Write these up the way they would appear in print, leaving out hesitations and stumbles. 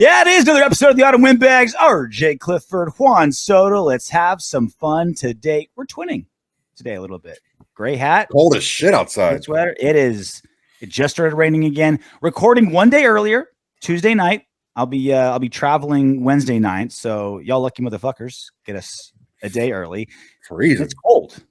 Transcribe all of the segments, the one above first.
Yeah, it is another episode of the Autumn Windbags. RJ Clifford, Juan Soto. Let's have some fun today. We're twinning today a little bit. Gray hat. Cold as shit outside. Sweater. It is. It just started raining again. Recording one day earlier, Tuesday night. I'll be traveling Wednesday night. So y'all lucky motherfuckers get us a day early. Freezing. It's cold.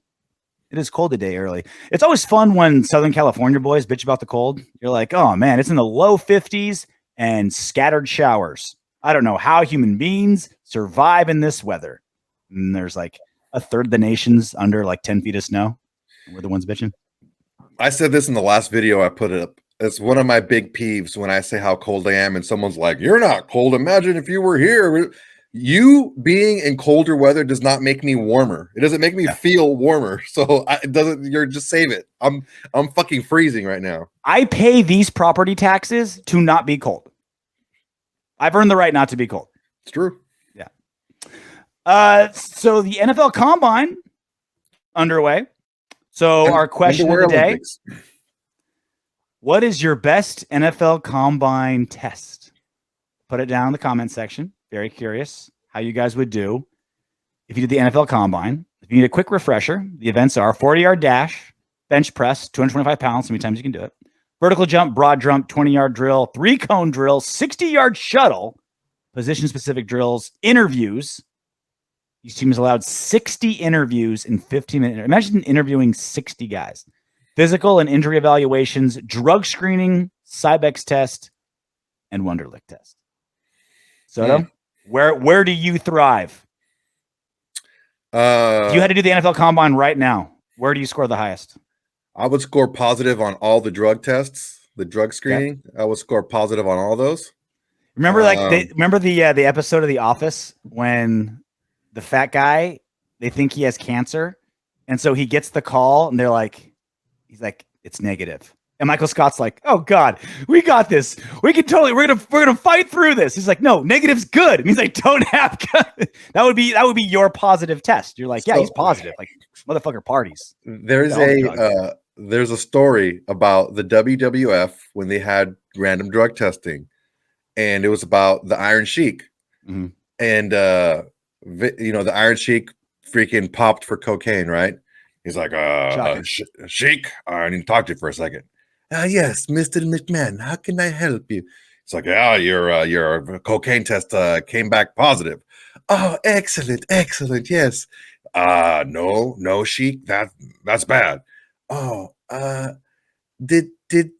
It is cold a day early. It's always fun when Southern California boys bitch about the cold. You're like, oh man, it's in the low 50s. And scattered showers. I don't know how human beings survive in this weather. And there's like a third of the nation's under like 10 feet of snow. And we're the ones bitching. I said this in the last video I put it up. It's one of my big peeves when I say how cold I am and someone's like, you're not cold. Imagine if you were here. You being in colder weather does not make me warmer. It doesn't make me feel warmer. So it doesn't. You're just save it. I'm fucking freezing right now. I pay these property taxes to not be cold. I've earned the right not to be cold. It's true. Yeah. So the NFL Combine underway. So our question of the day: what is your best NFL Combine test? Put it down in the comment section. Very curious how you guys would do if you did the NFL Combine. If you need a quick refresher, the events are 40-yard dash, bench press, 225 pounds, how many times you can do it, vertical jump, broad jump, 20-yard drill, 3-cone drill, 60-yard shuttle, position-specific drills, interviews. Each team is allowed 60 interviews in 15 minutes. Imagine interviewing 60 guys. Physical and injury evaluations, drug screening, Cybex test, and Wonderlic test. Soto, where do you thrive? If you had to do the NFL Combine right now, where do you score the highest? I would score positive on all the drug tests, the drug screening. I would score positive on all those. Remember, remember the episode of The Office when the fat guy, they think he has cancer, and so he gets the call, and he's like, it's negative. And Michael Scott's like, oh God, we got this. We're gonna fight through this. He's like, no, negative's good. It means I don't have that would be your positive test. You're like, yeah, he's positive. Like motherfucker parties. There's a story about the WWF when they had random drug testing, and it was about the Iron Sheik. Mm-hmm. And the Iron Sheik freaking popped for cocaine, right? He's like, Sheik, I need to talk to you for a second. Yes, Mr. McMahon, how can I help you? It's like, your cocaine test came back positive. Oh, excellent, yes. No, Sheik, that's bad. Oh, did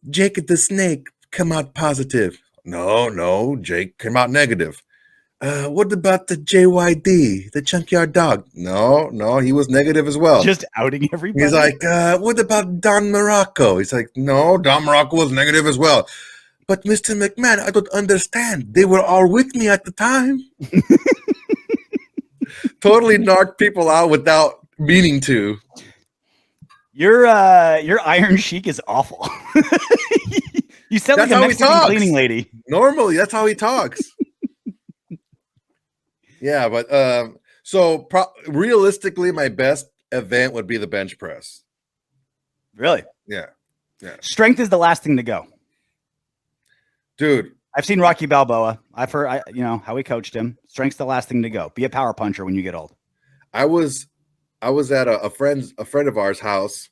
Jake the Snake come out positive? No, Jake came out negative. What about the JYD, the Junkyard Dog? No, he was negative as well. Just outing everybody. He's like, what about Don Morocco? He's like, no, Don Morocco was negative as well. But Mr. McMahon, I don't understand. They were all with me at the time. Totally knocked people out without meaning to. Your Iron Sheik is awful. You sound like a Mexican cleaning lady. Normally, that's how he talks. Yeah, but realistically, my best event would be the bench press. Really? Yeah. Strength is the last thing to go. Dude. I've seen Rocky Balboa. I've heard, how he coached him. Strength's the last thing to go. Be a power puncher when you get old. I was at a friend of ours' house,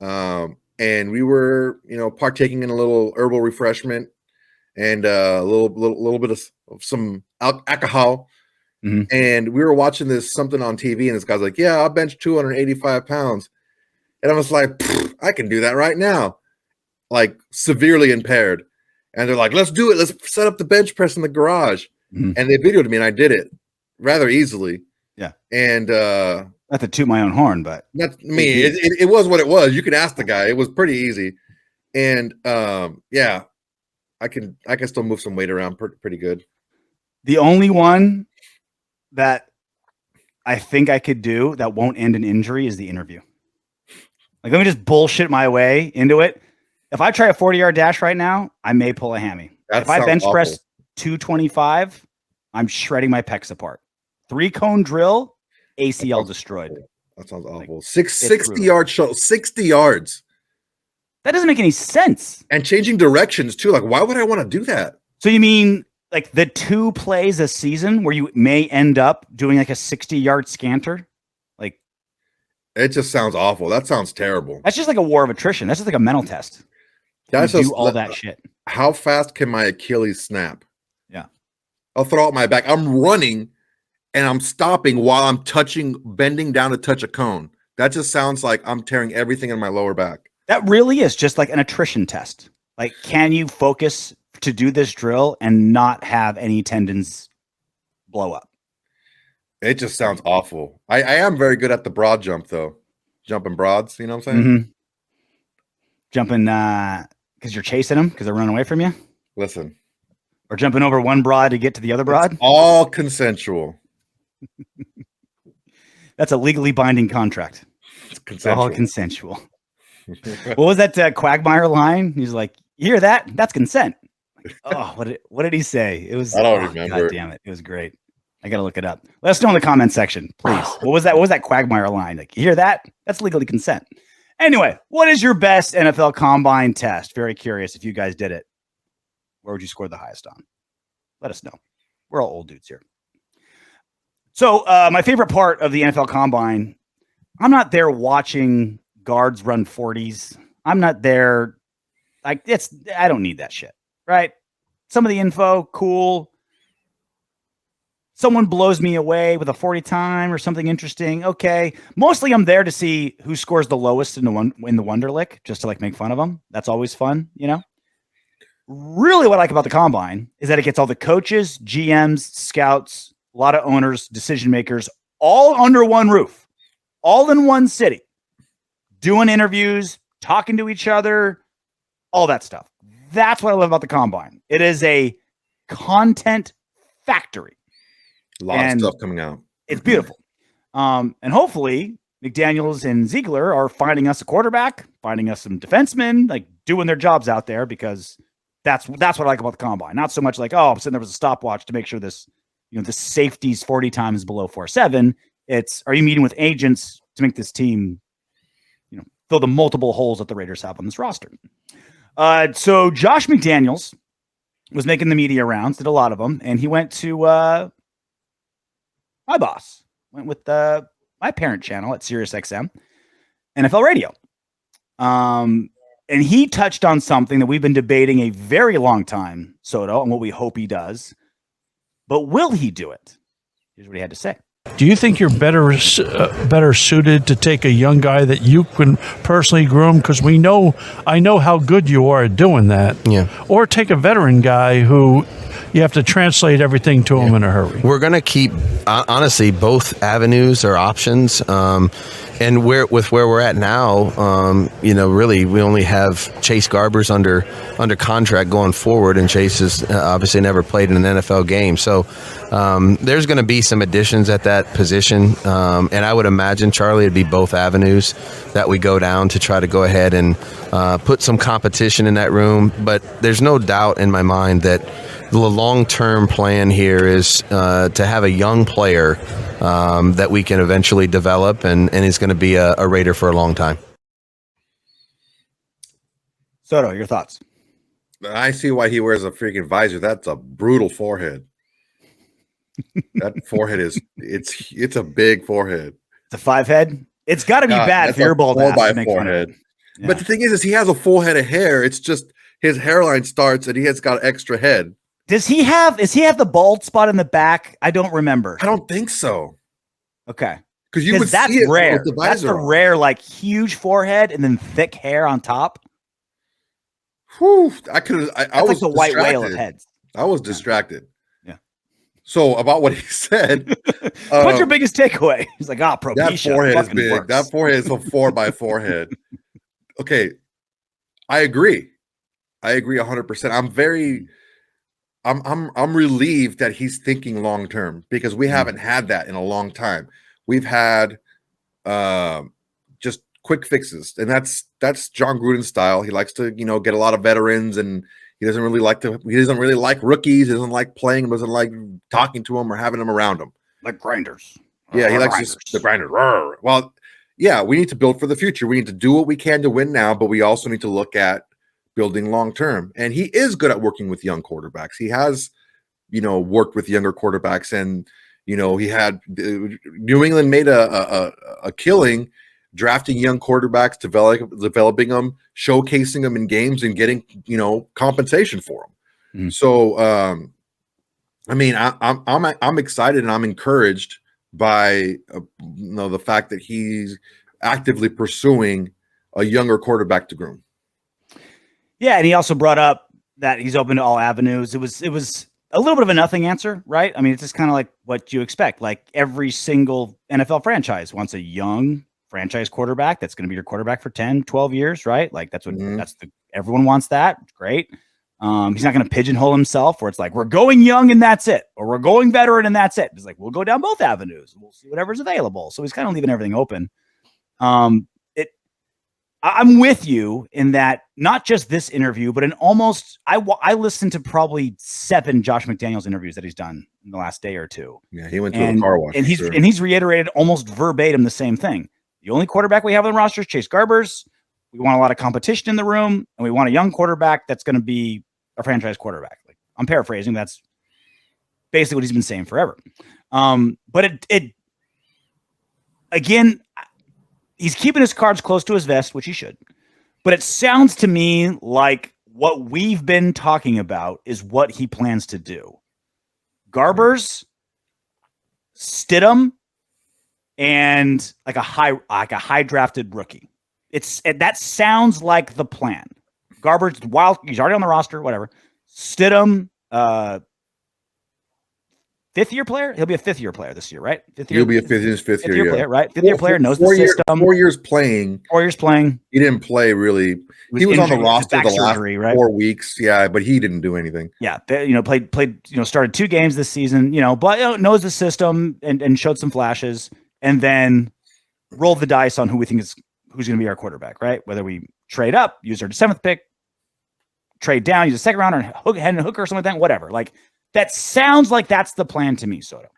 and we were, partaking in a little herbal refreshment and a little bit of some alcohol. Mm-hmm. And we were watching something on TV, and this guy's like, yeah, I'll bench 285 pounds. And I was like, I can do that right now. Like severely impaired. And they're like, let's do it. Let's set up the bench press in the garage. Mm-hmm. And they videoed me, and I did it rather easily. Yeah. And not to toot my own horn, but not me. It was what it was. You can ask the guy. It was pretty easy. And I can still move some weight around pretty good. The only one that I think I could do that won't end in injury is the interview. Like, let me just bullshit my way into it. If I try a 40-yard dash right now, I may pull a hammy. If I bench press 225, I'm shredding my pecs apart. 3-cone drill, ACL destroyed. That sounds awful. Like, 60-yard shuttle, 60 yards. That doesn't make any sense. And changing directions too. Like, why would I want to do that? So you mean like the 2 plays a season where you may end up doing like a 60-yard scanter. Like, it just sounds awful. That sounds terrible. That's just like a war of attrition. That's just like a mental test. That's you do all that shit. How fast can my Achilles snap? Yeah. I'll throw out my back. I'm running and I'm stopping while I'm bending down to touch a cone. That just sounds like I'm tearing everything in my lower back. That really is just like an attrition test. Like, can you focus to do this drill and not have any tendons blow up? It just sounds awful. I am very good at the broad jump, though. Jumping broads, you know what I'm saying? Mm-hmm. Jumping because you're chasing them because they're running away from you? Listen. Or jumping over one broad to get to the other broad? It's all consensual. That's a legally binding contract. It's consensual. All consensual. What was that Quagmire line? He's like, you hear that? That's consent. Oh, what did he say? It was. I don't remember. God damn it! It was great. I gotta look it up. Let us know in the comment section, please. What was that? What was that Quagmire line? Like, you hear that? That's legally consent. Anyway, what is your best NFL Combine test? Very curious if you guys did it. Where would you score the highest on? Let us know. We're all old dudes here. So my favorite part of the NFL Combine, I'm not there watching guards run 40s. I'm not there. Like, I don't need that shit, right? Some of the info, cool. Someone blows me away with a 40 time or something interesting. Okay. Mostly I'm there to see who scores the lowest in the Wonderlic, just to like make fun of them. That's always fun, you know? Really what I like about the Combine is that it gets all the coaches, GMs, scouts, a lot of owners, decision makers, all under one roof, all in one city, doing interviews, talking to each other, all that stuff. That's what I love about the Combine. It is a content factory. A lot of stuff coming out. It's beautiful. And hopefully McDaniels and Ziegler are finding us a quarterback, finding us some defensemen, like doing their jobs out there, because that's what I like about the Combine. Not so much like, oh, I'm sitting there with a stopwatch to make sure this, the safety's 40 times below 4.7. It's, are you meeting with agents to make this team, fill the multiple holes that the Raiders have on this roster? So Josh McDaniels was making the media rounds, did a lot of them, and he went to my boss, went with my parent channel at SiriusXM, NFL Radio. And he touched on something that we've been debating a very long time, Soto, and what we hope he does. But will he do it? Here's what he had to say. Do you think you're better suited to take a young guy that you can personally groom? Because I know how good you are at doing that. Yeah. Or take a veteran guy who you have to translate everything to him in a hurry. We're going to keep, honestly, both avenues are options. And where we're at now, really, we only have Chase Garbers under contract going forward, and Chase has obviously never played in an NFL game. So there's going to be some additions at that position, and I would imagine, Charlie, it'd be both avenues that we go down to try to go ahead and put some competition in that room. But there's no doubt in my mind that the long-term plan here is to have a young player that we can eventually develop, and he's going to be a Raider for a long time. Soto, your thoughts? I see why he wears a freaking visor. That's a brutal forehead. That forehead it's a big forehead. It's a 5 head. It's got to be bad for your bald ass to make forehead. Yeah. But the thing is he has a full head of hair. It's just his hairline starts and he has got an extra head. Does he have the bald spot in the back? I don't remember. I don't think so. Okay. Because that's see it rare. with the That's the rare, like, huge forehead and then thick hair on top. Whew, I was like the white whale of heads. I was distracted. Yeah. So about what he said. What's your biggest takeaway? He's like, Propecia. That forehead is big. Works. That forehead is a 4x forehead. Okay. I agree 100%. I'm relieved that he's thinking long term, because we haven't had that in a long time. We've had just quick fixes, and that's John Gruden's style. He likes to get a lot of veterans, and he doesn't really like rookies. He doesn't like playing them. Doesn't like talking to them or having them around him. Like grinders. Yeah, he likes just the grinders. Well, yeah, we need to build for the future. We need to do what we can to win now, but we also need to look at building long term. And he is good at working with young quarterbacks. He has worked with younger quarterbacks, and he had New England made a killing drafting young quarterbacks, developing them, showcasing them in games, and getting compensation for them. So I mean, I'm excited and I'm encouraged by the fact that he's actively pursuing a younger quarterback to groom. Yeah, and he also brought up that he's open to all avenues. It was a little bit of a nothing answer, right? I mean, it's just kind of like what you expect. Like every single NFL franchise wants a young franchise quarterback that's going to be your quarterback for 10, 12 years, right? Like that's what everyone wants that. Great. He's not going to pigeonhole himself where it's like, we're going young and that's it, or we're going veteran and that's it. It's like, we'll go down both avenues. We'll see whatever's available. So he's kind of leaving everything open. I'm with you in that, not just this interview, but in almost, I listened to probably 7 Josh McDaniels interviews that he's done in the last day or two. Yeah, he went to a car wash. And he's reiterated almost verbatim the same thing. The only quarterback we have on the roster is Chase Garbers. We want a lot of competition in the room, and we want a young quarterback that's going to be a franchise quarterback. Like, I'm paraphrasing. That's basically what he's been saying forever. But it again, he's keeping his cards close to his vest, which he should. But it sounds to me like what we've been talking about is what he plans to do. Garbers, Stidham, and like a high drafted rookie. That sounds like the plan. Garbers, while he's already on the roster, whatever. Stidham, 5th-year player? He'll be a 5th-year player this year, right? He'll be a fifth year player, right? 5th-year player, knows the system. 4 years playing. 4 years playing. He didn't play really. He was on the roster the last right? 4 weeks. Yeah, but he didn't do anything. Yeah, played. Started 2 games this season. But knows the system and showed some flashes, and then rolled the dice on who we think who's going to be our quarterback, right? Whether we trade up, use our 7th pick, trade down, use a 2nd rounder, and hooker or something like that, whatever. Like, that sounds like that's the plan to me, Soto.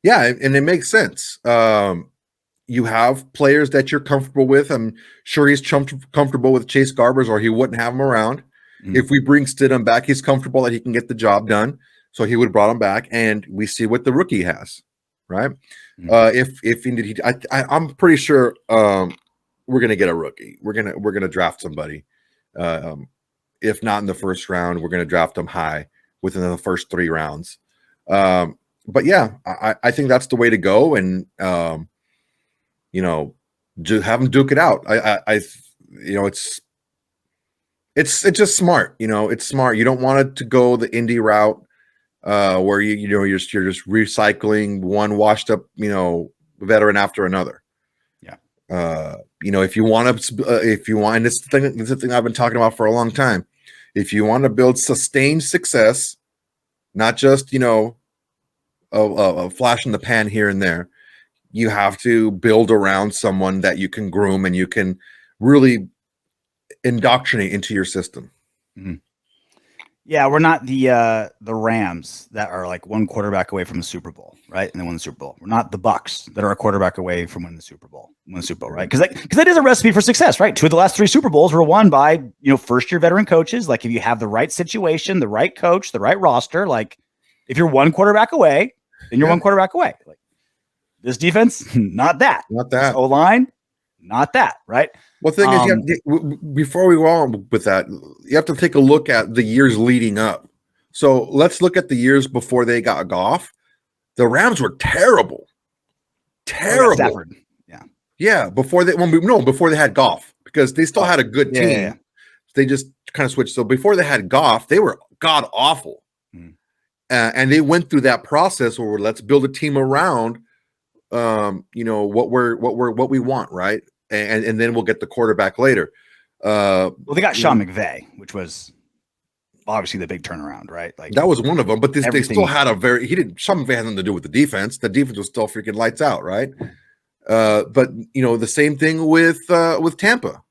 Yeah, and it makes sense. You have players that you're comfortable with. I'm sure he's comfortable with Chase Garbers, or he wouldn't have him around. If we bring Stidham back, he's comfortable that he can get the job done. So he would have brought him back, and we see what the rookie has, right? If indeed I'm pretty sure we're gonna get a rookie. We're gonna draft somebody. If not in the first round, we're gonna draft them high within the first 3 rounds. But yeah, I think that's the way to go, and just have them duke it out. It's just smart. It's smart. You don't want it to go the indie route where you're just recycling one washed up veteran after another. Yeah. If you want, and this is the thing I've been talking about for a long time. If you want to build sustained success, not just a flash in the pan here and there, you have to build around someone that you can groom and you can really indoctrinate into your system. Mm-hmm. Yeah, we're not the Rams that are like one quarterback away from the Super Bowl, right? And they won the Super Bowl. We're not the Bucks that are a quarterback away from winning the Super Bowl, right? Because that is a recipe for success, right? 2 of the last 3 Super Bowls were won by first-year veteran coaches. Like, if you have the right situation, the right coach, the right roster, like if you're one quarterback away, then you're one quarterback away. Like, this defense, not that. This O-line, not that, right? Well, the thing is, before we go on with that, you have to take a look at the years leading up. So let's look at the years before they got Goff. The Rams were terrible. Terrible. Stafford. Yeah. Before they had Goff, because they still had a good team. Yeah. They just kind of switched. So before they had Goff, they were god awful. And they went through that process where let's build a team around what we want, right? And then we'll get the quarterback later. Well, they got Sean McVay, which was obviously the big turnaround, right? Like, that was one of them, but they still had Sean McVay had nothing to do with the defense. The defense was still freaking lights out, right? But the same thing with Tampa.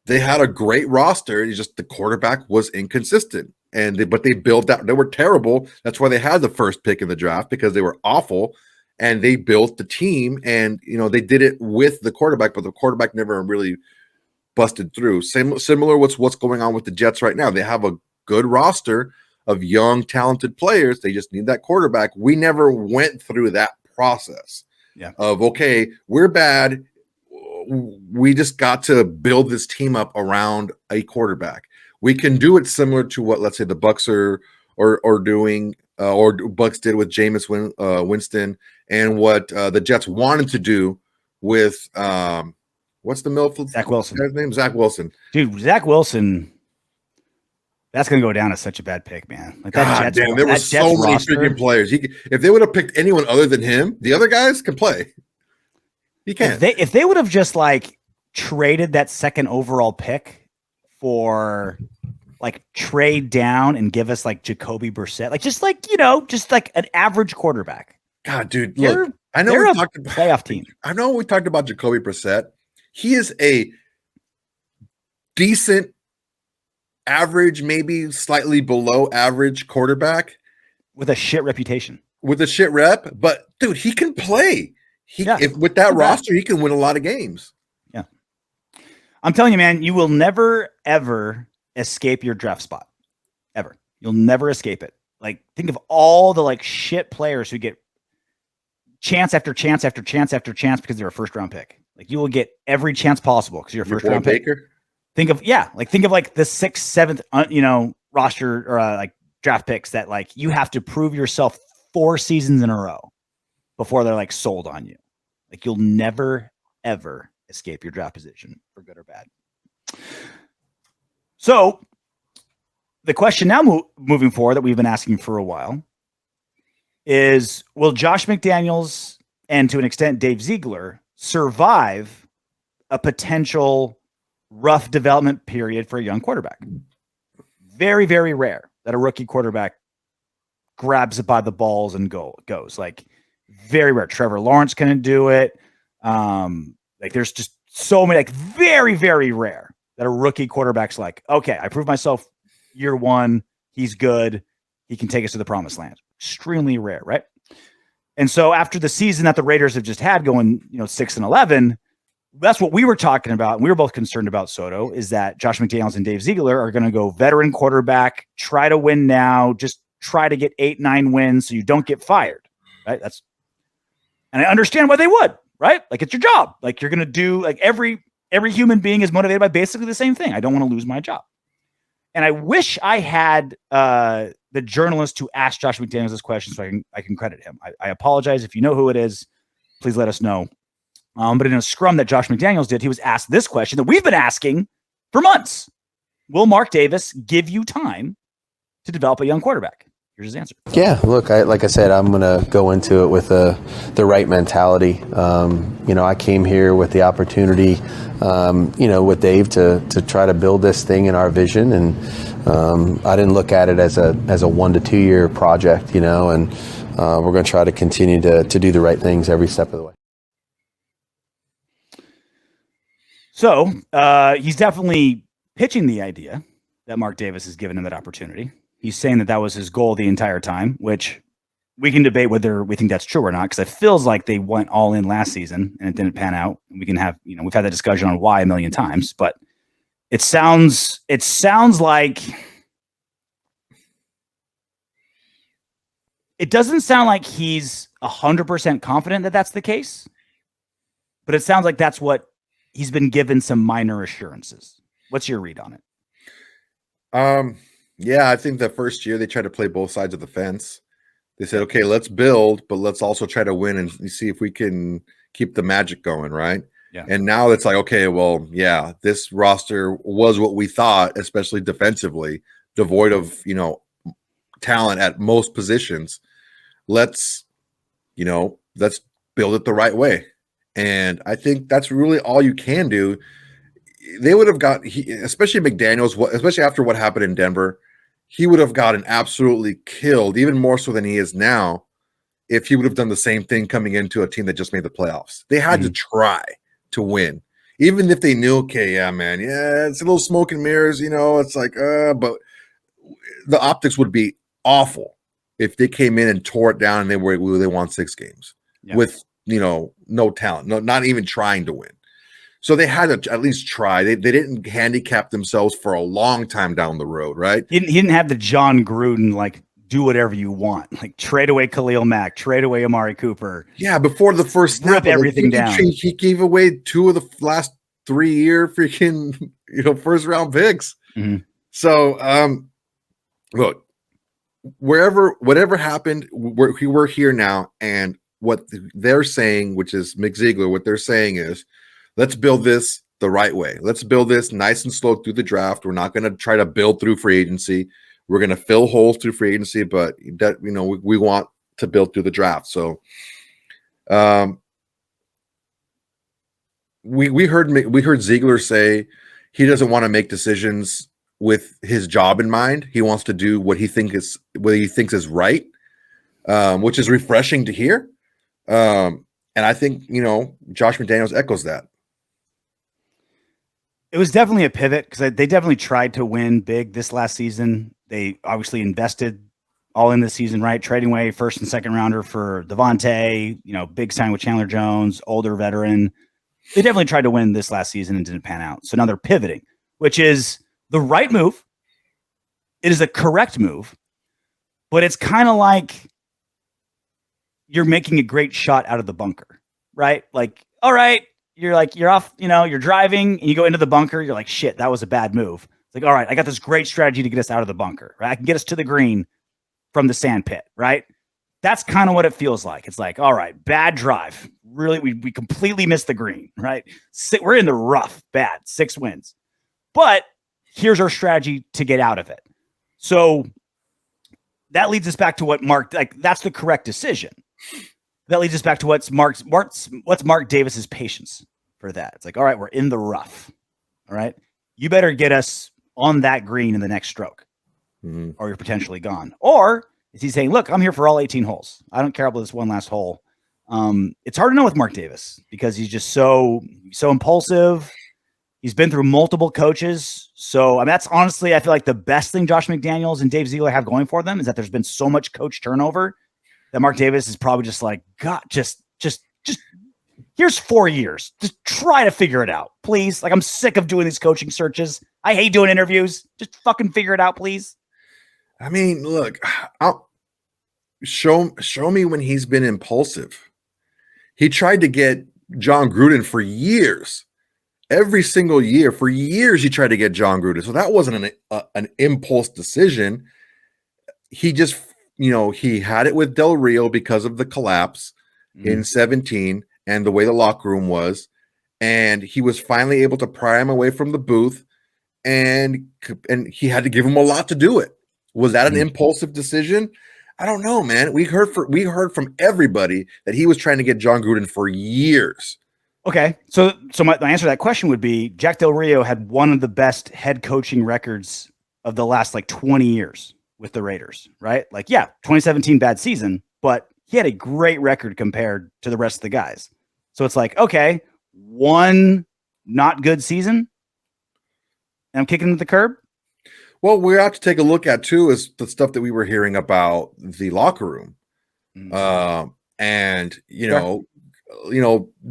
They had a great roster. It's just the quarterback was inconsistent, but they built that. They were terrible. That's why they had the first pick in the draft, because they were awful. And they built the team, and they did it with the quarterback, but the quarterback never really busted through. Similar what's going on with the Jets right now. They have a good roster, of young, talented players. They just need that quarterback. We never went through that process of, okay, we're bad. We just got to build this team up around a quarterback. We can do it similar to what, let's say, the Bucks are doing, or Bucks did with Jameis Winston, and what the Jets wanted to do with what's the Milford? Zach Wilson. His name Zach Wilson. Dude, Zach Wilson. That's going to go down as such a bad pick, man. Like that God Jets, damn, there were so many freaking players. If they would have picked anyone other than him, the other guys can play. He can't. If they would have just like traded that second overall pick for like trade down and give us like Jacoby Brissett, like just like an average quarterback. God, dude, look, I know we talked about playoff team. I know we talked about Jacoby Brissett. He is a decent, average, maybe slightly below average quarterback with a shit reputation. With a shit rep, but dude, he can play. With that roster, he can win a lot of games. Yeah. I'm telling you, man, you will never, ever escape your draft spot. Ever. You'll never escape it. Like, think of all the like shit players who get chance after chance after chance after chance because they're a first round pick. Like, you will get every chance possible because you're a first round pick. Think of the 6th, 7th, roster or like draft picks that like you have to prove yourself 4 seasons in a row before they're like sold on you. Like, you'll never, ever escape your draft position for good or bad. So the question now moving forward that we've been asking for a while is, will Josh McDaniels and to an extent Dave Ziegler survive a potential rough development period for a young quarterback? Very, very rare that a rookie quarterback grabs it by the balls and goes. Like, very rare. Trevor Lawrence couldn't do it. Like, there's just so many, like, very, very rare that a rookie quarterback's like, okay, I proved myself year 1. He's good. He can take us to the promised land. Extremely rare, right? And so after the season that the Raiders have just had going, 6-11, that's what we were talking about. And we were both concerned about, Soto, is that Josh McDaniels and Dave Ziegler are going to go veteran quarterback, try to win now, just try to get 8-9 wins so you don't get fired, right? And I understand why they would, right? Like, it's your job. Like, you're going to do, like, every human being is motivated by basically the same thing. I don't want to lose my job. And I wish I had the journalist who asked Josh McDaniels this question so I can credit him. I apologize. If you know who it is, please let us know. But in a scrum that Josh McDaniels did, he was asked this question that we've been asking for months. Will Mark Davis give you time to develop a young quarterback? Here's his answer. Yeah, look, like I said, I'm going to go into it with the right mentality. I came here with the opportunity, with Dave to try to build this thing in our vision. And I didn't look at it as a 1 to 2 year project, and we're going to try to continue to do the right things every step of the way. So he's definitely pitching the idea that Mark Davis has given him that opportunity. He's saying that was his goal the entire time, which we can debate whether we think that's true or not, because it feels like they went all in last season and it didn't pan out. We can have, we've had that discussion on why a million times, but it sounds like it doesn't sound like he's 100% confident that that's the case, but it sounds like that's what he's been given some minor assurances. What's your read on it? Yeah, I think the first year they tried to play both sides of the fence. They said, okay, let's build, but let's also try to win and see if we can keep the magic going, right? Yeah. And now it's like, okay, well, yeah, this roster was what we thought, especially defensively, devoid of, talent at most positions. Let's build it the right way. And I think that's really all you can do. They would have got, especially McDaniels, especially after what happened in Denver, he would have gotten absolutely killed, even more so than he is now, if he would have done the same thing coming into a team that just made the playoffs. They had to try to win, even if they knew, okay, yeah, man, yeah, it's a little smoke and mirrors, it's like, but the optics would be awful if they came in and tore it down and they won 6 games with, no talent, not even trying to win. So they had to at least try. They didn't handicap themselves for a long time down the road, right? He didn't have the John Gruden, like, do whatever you want. Like, trade away Khalil Mack, trade away Amari Cooper. Yeah, before the first snap, rip everything down. He gave away 2 of the last 3-year freaking, first round picks. Mm-hmm. So, look, whatever happened, we're here now, and what they're saying, which is Mick Ziegler, what they're saying is, let's build this the right way. Let's build this nice and slow through the draft. We're not going to try to build through free agency. We're going to fill holes through free agency, but that, we want to build through the draft. So, we heard Ziegler say he doesn't want to make decisions with his job in mind. He wants to do what he thinks is right, which is refreshing to hear. And I think, Josh McDaniels echoes that. It was definitely a pivot because they definitely tried to win big this last season. They obviously invested all in this season, right? Trading away first and second rounder for Davante, big sign with Chandler Jones, older veteran. They definitely tried to win this last season and didn't pan out. So now they're pivoting, which is the right move. It is a correct move, but it's kind of like you're making a great shot out of the bunker, right? Like, all right, you're off, you're driving and you go into the bunker. You're like, shit, that was a bad move. It's like, all right, I got this great strategy to get us out of the bunker, right? I can get us to the green from the sand pit, right? That's kind of what it feels like. It's like, all right, bad drive. Really, we completely missed the green, right? We're in the rough, bad, 6 wins. But here's our strategy to get out of it. So that leads us back to what that's the correct decision. That leads us back to what's Mark Davis's patience for that. It's like, all right, we're in the rough. All right. You better get us on that green in the next stroke, or you're potentially gone. Or is he saying, look, I'm here for all 18 holes. I don't care about this one last hole. It's hard to know with Mark Davis because he's just so impulsive. He's been through multiple coaches. So that's honestly, I feel like the best thing Josh McDaniels and Dave Ziegler have going for them is that there's been so much coach turnover that Mark Davis is probably just like, God, just here's 4 years. Just try to figure it out, please. Like, I'm sick of doing these coaching searches. I hate doing interviews. Just fucking figure it out, please. I mean, look, show me when he's been impulsive. He tried to get John Gruden for years. Every single year, for years, he tried to get John Gruden. So that wasn't an impulse decision. He just, he had it with Del Rio because of the collapse in 2017 and the way the locker room was. And he was finally able to pry him away from the booth. And he had to give him a lot to do it. Was that an impulsive decision? I don't know, man. We heard from everybody that he was trying to get John Gruden for years. Okay, so my answer to that question would be Jack Del Rio had one of the best head coaching records of the last 20 years with the Raiders, right? 2017 bad season, but he had a great record compared to the rest of the guys. So it's like, okay, one not good season, and I'm kicking to the curb. Well, we have to take a look at too is the stuff that we were hearing about the locker room, and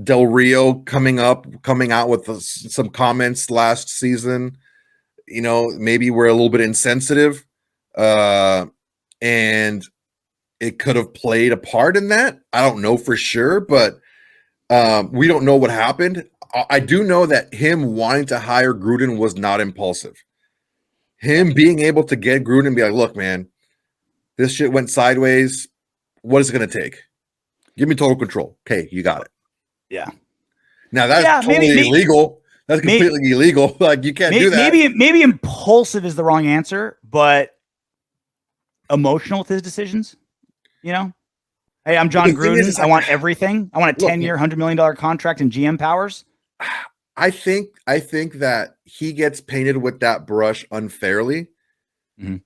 Del Rio coming out with some comments last season. Maybe we're a little bit insensitive, and it could have played a part in that. I don't know for sure, but we don't know what happened. I do know that him wanting to hire Gruden was not impulsive. Him being able to get Gruden and be like, look, man, this shit went sideways. What is it going to take? Give me total control. Okay, you got it. Yeah. Now that's totally illegal. That's completely illegal. Like, you can't do that. Maybe impulsive is the wrong answer, but emotional with his decisions. Hey, I'm John Gruden. I want everything. I want a 10-year, $100 million contract and GM powers. I think that he gets painted with that brush unfairly. And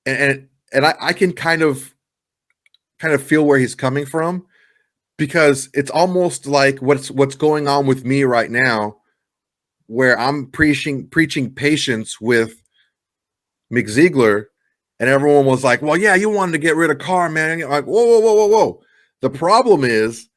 I can kind of feel where he's coming from, because it's almost like what's going on with me right now, where I'm preaching patience with Mick Ziegler, and everyone was like, well, yeah, you wanted to get rid of Carr, man. And you're like, whoa. The problem is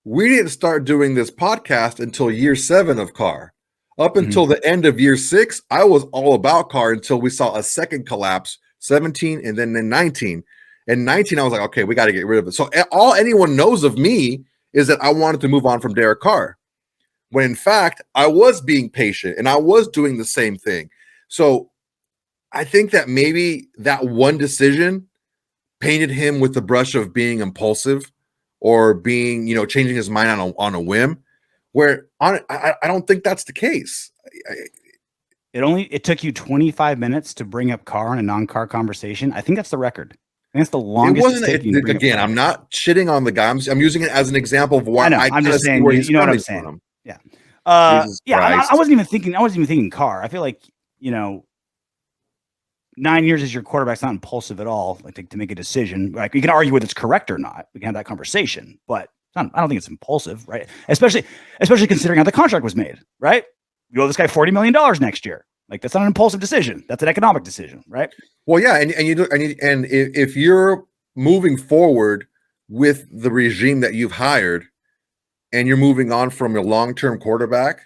we didn't start doing this podcast until year 7 of Carr. Up until the end of year 6, I was all about Carr until we saw a second collapse, 17 and then 19. And 19, I was like, okay, we got to get rid of it. So all anyone knows of me is that I wanted to move on from Derek Carr. When in fact, I was being patient and I was doing the same thing. So I think that maybe that one decision painted him with the brush of being impulsive or being, changing his mind on a whim, where I don't think that's the case. It took you 25 minutes to bring up Carr in a non-Carr conversation. I think that's the record. I think it's the longest. Again, I'm not shitting on the guy. I'm using it as an example of why I'm just saying. You know what I'm saying? Yeah. I wasn't even thinking Carr. I feel like 9 years as your quarterback's not impulsive at all. Like to make a decision, like you can argue whether it's correct or not. We can have that conversation, but I don't think it's impulsive, right? Especially considering how the contract was made, right? You owe this guy $40 million next year. Like that's not an impulsive decision. That's an economic decision, right? Well, yeah, and if you're moving forward with the regime that you've hired, and you're moving on from a long-term quarterback,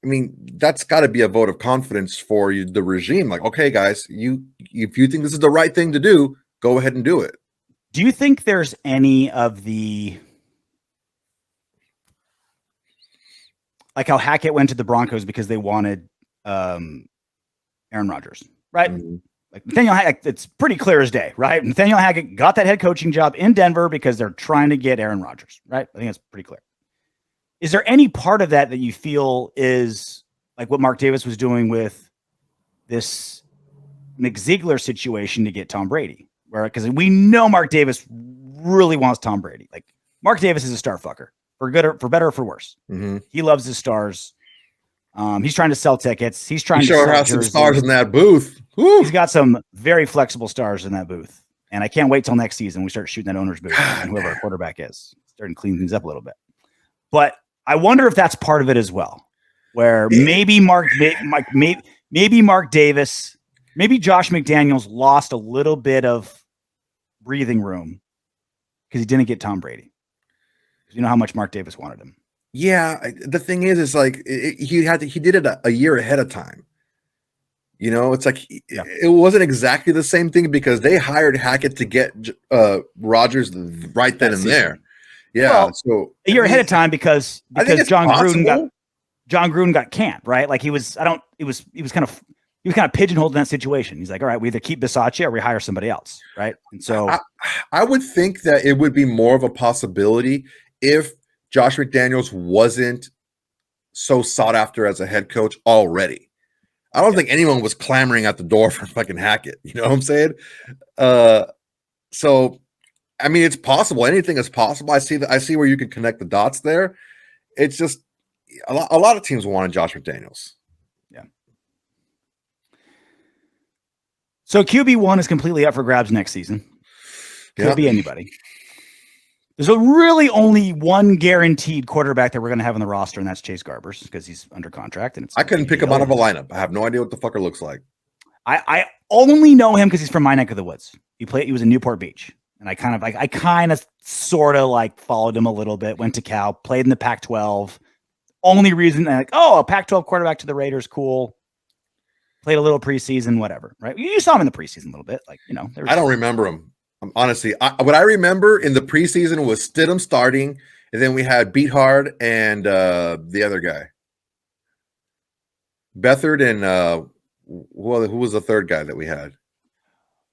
I mean, that's got to be a vote of confidence for you, the regime. Like, okay, guys, if you think this is the right thing to do, go ahead and do it. Do you think there's any of the, like how Hackett went to the Broncos because they wanted Aaron Rodgers, right? Mm-hmm. Like Nathaniel Hackett, it's pretty clear as day, right? Nathaniel Hackett got that head coaching job in Denver because they're trying to get Aaron Rodgers, right? I think that's pretty clear. Is there any part of that you feel is like what Mark Davis was doing with this Ziegler situation to get Tom Brady? Because we know Mark Davis really wants Tom Brady. Like Mark Davis is a star fucker, for better or for worse. Mm-hmm. He loves his stars. He's trying to sell tickets. He's trying to have some stars in that booth. Woo. He's got some very flexible stars in that booth. And I can't wait till next season we start shooting that owner's booth and whoever our quarterback is. Starting to clean things up a little bit. But I wonder if that's part of it as well, where maybe Mark Davis, maybe Josh McDaniels lost a little bit of breathing room because he didn't get Tom Brady. You know how much Mark Davis wanted him. Yeah, the thing is like he did it a year ahead of time. It's like it wasn't exactly the same thing because they hired Hackett to get Rodgers right then and there. Yeah, well, so a year ahead of time because John Gruden got canned, right? Like he was kind of pigeonholed in that situation. He's like, all right, we either keep Bisaccia or we hire somebody else, right? And so I would think that it would be more of a possibility if Josh McDaniels wasn't so sought after as a head coach already. I don't think anyone was clamoring at the door for fucking Hackett. You know what I'm saying? So, I mean, it's possible. Anything is possible. I see where you can connect the dots there. It's just a lot of teams wanted Josh McDaniels. Yeah. So QB1 is completely up for grabs next season. Could be anybody. There's really only one guaranteed quarterback that we're going to have on the roster, and that's Chase Garbers because he's under contract. And I couldn't pick him out of a lineup. I have no idea what the fucker looks like. I only know him because he's from my neck of the woods. He was in Newport Beach, and I kind of sort of like followed him a little bit. Went to Cal, played in the Pac-12. Only reason, a Pac-12 quarterback to the Raiders, cool. Played a little preseason, whatever. Right? You saw him in the preseason a little bit, I don't remember him. Honestly, what I remember in the preseason was Stidham starting, and then we had Beathard and the other guy, Beathard, and who was the third guy that we had?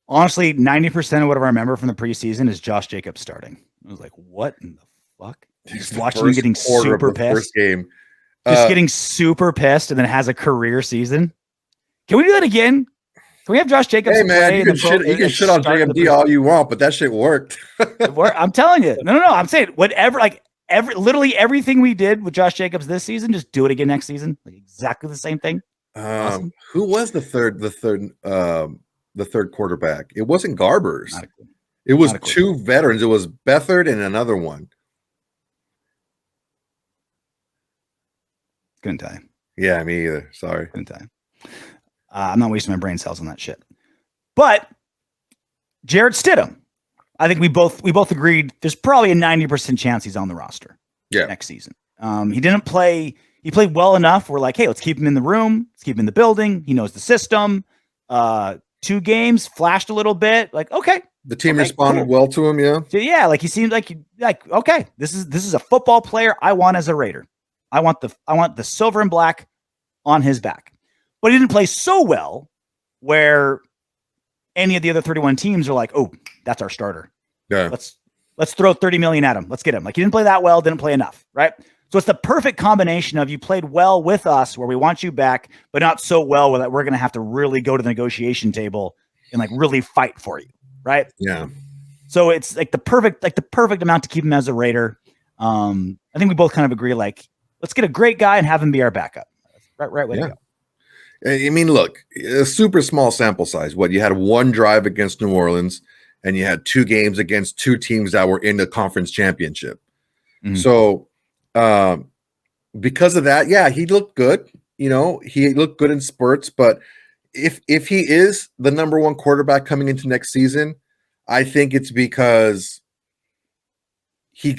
Honestly, 90% of what I remember from the preseason is Josh Jacobs starting. I was like, "What in the fuck?" Just watching him getting super pissed. First game, getting super pissed, and then has a career season. Can we do that again? Can we have Josh Jacobs? Hey man, you can shit on JMD all you want, but that shit worked. I'm telling you, no. I'm saying whatever, literally everything we did with Josh Jacobs this season, just do it again next season, like exactly the same thing. Awesome. Who was the third quarterback? It wasn't Garbers. It was two veterans. It was Beathard and another one. Couldn't tell you. Yeah, me either. Sorry. Couldn't tell you. I'm not wasting my brain cells on that shit. But Jarrett Stidham, I think we both agreed there's probably a 90% chance he's on the roster. next season. He didn't play. He played well enough. We're like, hey, let's keep him in the room. Let's keep him in the building. He knows the system. 2 games, flashed a little bit. Like, okay. The team responded well to him, yeah. So, yeah, like he seemed like okay, this is a football player I want as a Raider. I want the silver and black on his back. But he didn't play so well where any of the other 31 teams are like, oh, that's our starter. Yeah. Let's throw 30 million at him. Let's get him. Like, he didn't play that well, didn't play enough, right? So it's the perfect combination of you played well with us where we want you back, but not so well that we're going to have to really go to the negotiation table and like really fight for you, right? Yeah. So it's like the perfect amount to keep him as a Raider. I think we both kind of agree, like, let's get a great guy and have him be our backup. Right way to go. I mean, look, a super small sample size. What, you had 1 drive against New Orleans, and you had 2 games against 2 teams that were in the conference championship. Mm-hmm. So, because of that, yeah, he looked good. You know, he looked good in spurts. But if he is the number 1 quarterback coming into next season, I think it's because he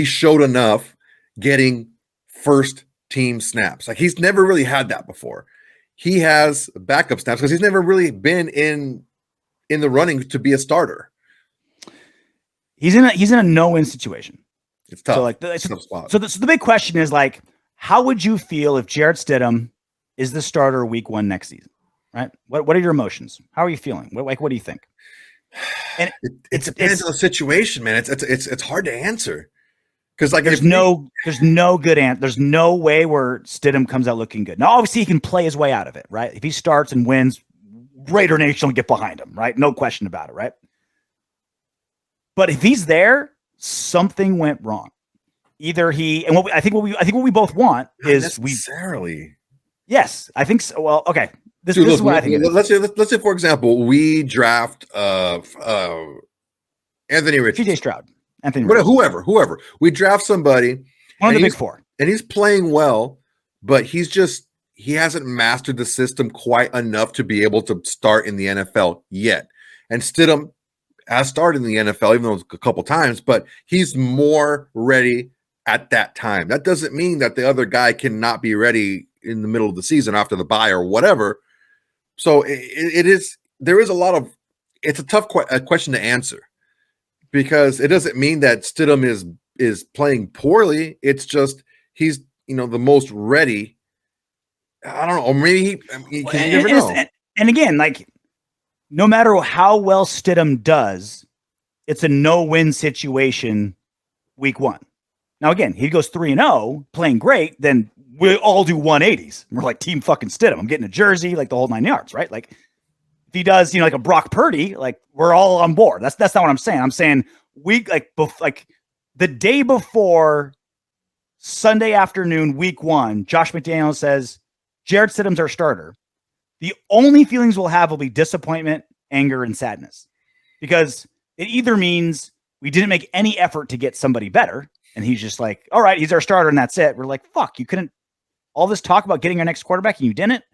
showed enough getting first team snaps. Like, he's never really had that before. He has backup snaps because he's never really been in the running to be a starter. He's in a no-win situation. It's tough. So like it's a tough spot. So the big question is, like, how would you feel if Jarrett Stidham is the starter week 1 next season? Right? What are your emotions? How are you feeling? What do you think? And it depends on the situation, man. It's hard to answer. Because like there's no good answer. There's no way where Stidham comes out looking good. Now, obviously, he can play his way out of it, right? If he starts and wins, Raider Nation will get behind him, right? No question about it, right? But if he's there, something went wrong. Either I think what we both want is necessarily. Yes, I think so. Well, okay. This is what I think. Let's say, for example, we draft Anthony Richardson, CJ Stroud. Whoever. We draft somebody. One of the big 4. And he's playing well, but he hasn't mastered the system quite enough to be able to start in the NFL yet. And Stidham has started in the NFL, even though it's a couple times, but he's more ready at that time. That doesn't mean that the other guy cannot be ready in the middle of the season after the bye or whatever. So it's a tough question to answer. Because it doesn't mean that Stidham is playing poorly. It's just he's the most ready. I don't know. Or maybe you never know. And again, like, no matter how well Stidham does, it's a no-win situation week 1. Now, again, he goes 3-0, playing great, then we all do 180s. We're like, team fucking Stidham. I'm getting a jersey, like the whole 9 yards, right? Like, if he does, like a Brock Purdy, like, we're all on board. That's not what I'm saying. I'm saying the day before Sunday afternoon, week 1, Josh McDaniels says, Jarrett Stidham's our starter. The only feelings we'll have will be disappointment, anger, and sadness. Because it either means we didn't make any effort to get somebody better, and he's just like, all right, he's our starter, and that's it. We're like, fuck, you couldn't, all this talk about getting our next quarterback, and you didn't.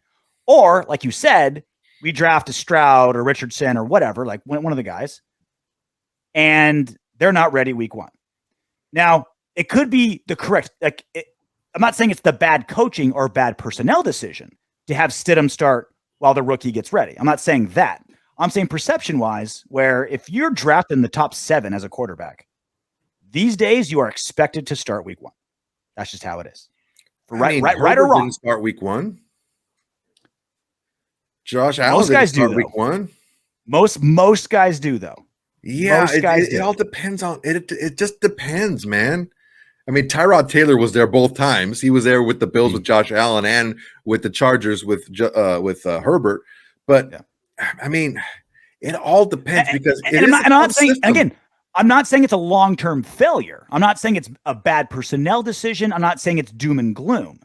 Or, like you said, we draft a Stroud or Richardson or whatever, like one of the guys, and they're not ready week 1. Now, it could be the correct, I'm not saying it's the bad coaching or bad personnel decision to have Stidham start while the rookie gets ready. I'm not saying that. I'm saying perception-wise, where if you're drafted in the top 7 as a quarterback, these days you are expected to start week 1. That's just how it is. Right or wrong. Didn't start week 1. Josh Allen guys do week 1. Most guys do, though. Yeah, it all depends on it. It just depends, man. I mean, Tyrod Taylor was there both times. He was there with the Bills with Josh Allen and with the Chargers with Herbert. But yeah. I mean, it all depends because I'm not saying it's a long-term failure. I'm not saying it's a bad personnel decision. I'm not saying it's doom and gloom.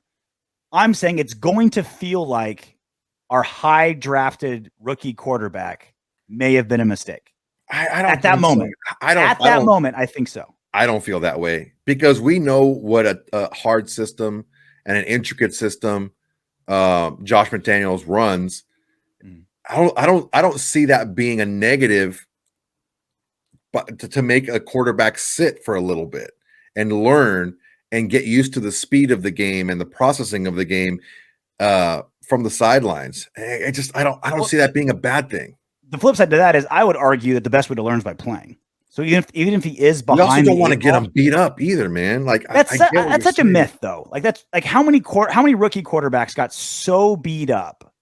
I'm saying it's going to feel like our high drafted rookie quarterback may have been a mistake. I don't at that moment. So. I think so. I don't feel that way because we know what a hard system and an intricate system Josh McDaniels runs. I don't see that being a negative, but to make a quarterback sit for a little bit. and learn and get used to the speed of the game and the processing of the game from the sidelines. I don't see that being a bad thing. The flip side to that is I would argue that the best way to learn is by playing. So even if he is behind, you also don't want to get him beat up either, man. Like that's such a myth, though. Like that's like how many rookie quarterbacks got so beat up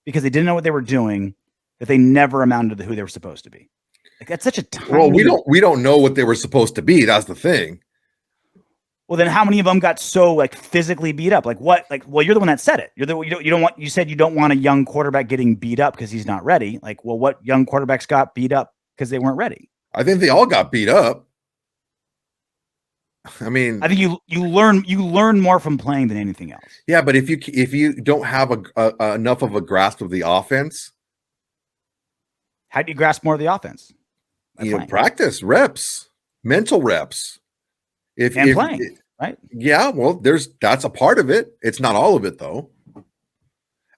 because they didn't know what they were doing that they never amounted to who they were supposed to be. Like that's such a tiny. Well, we don't know what they were supposed to be. That's the thing. Well, then how many of them got so like physically beat up? Like what? Like, well, you're the one that said it. You said you don't want a young quarterback getting beat up because he's not ready. Like, well, what young quarterbacks got beat up because they weren't ready? I think they all got beat up. I mean, I think you learn more from playing than anything else. Yeah, but if you don't have enough of a grasp of the offense, how do you grasp more of the offense? Practice, reps, mental reps. Playing, right? Yeah, well, that's a part of it. It's not all of it, though.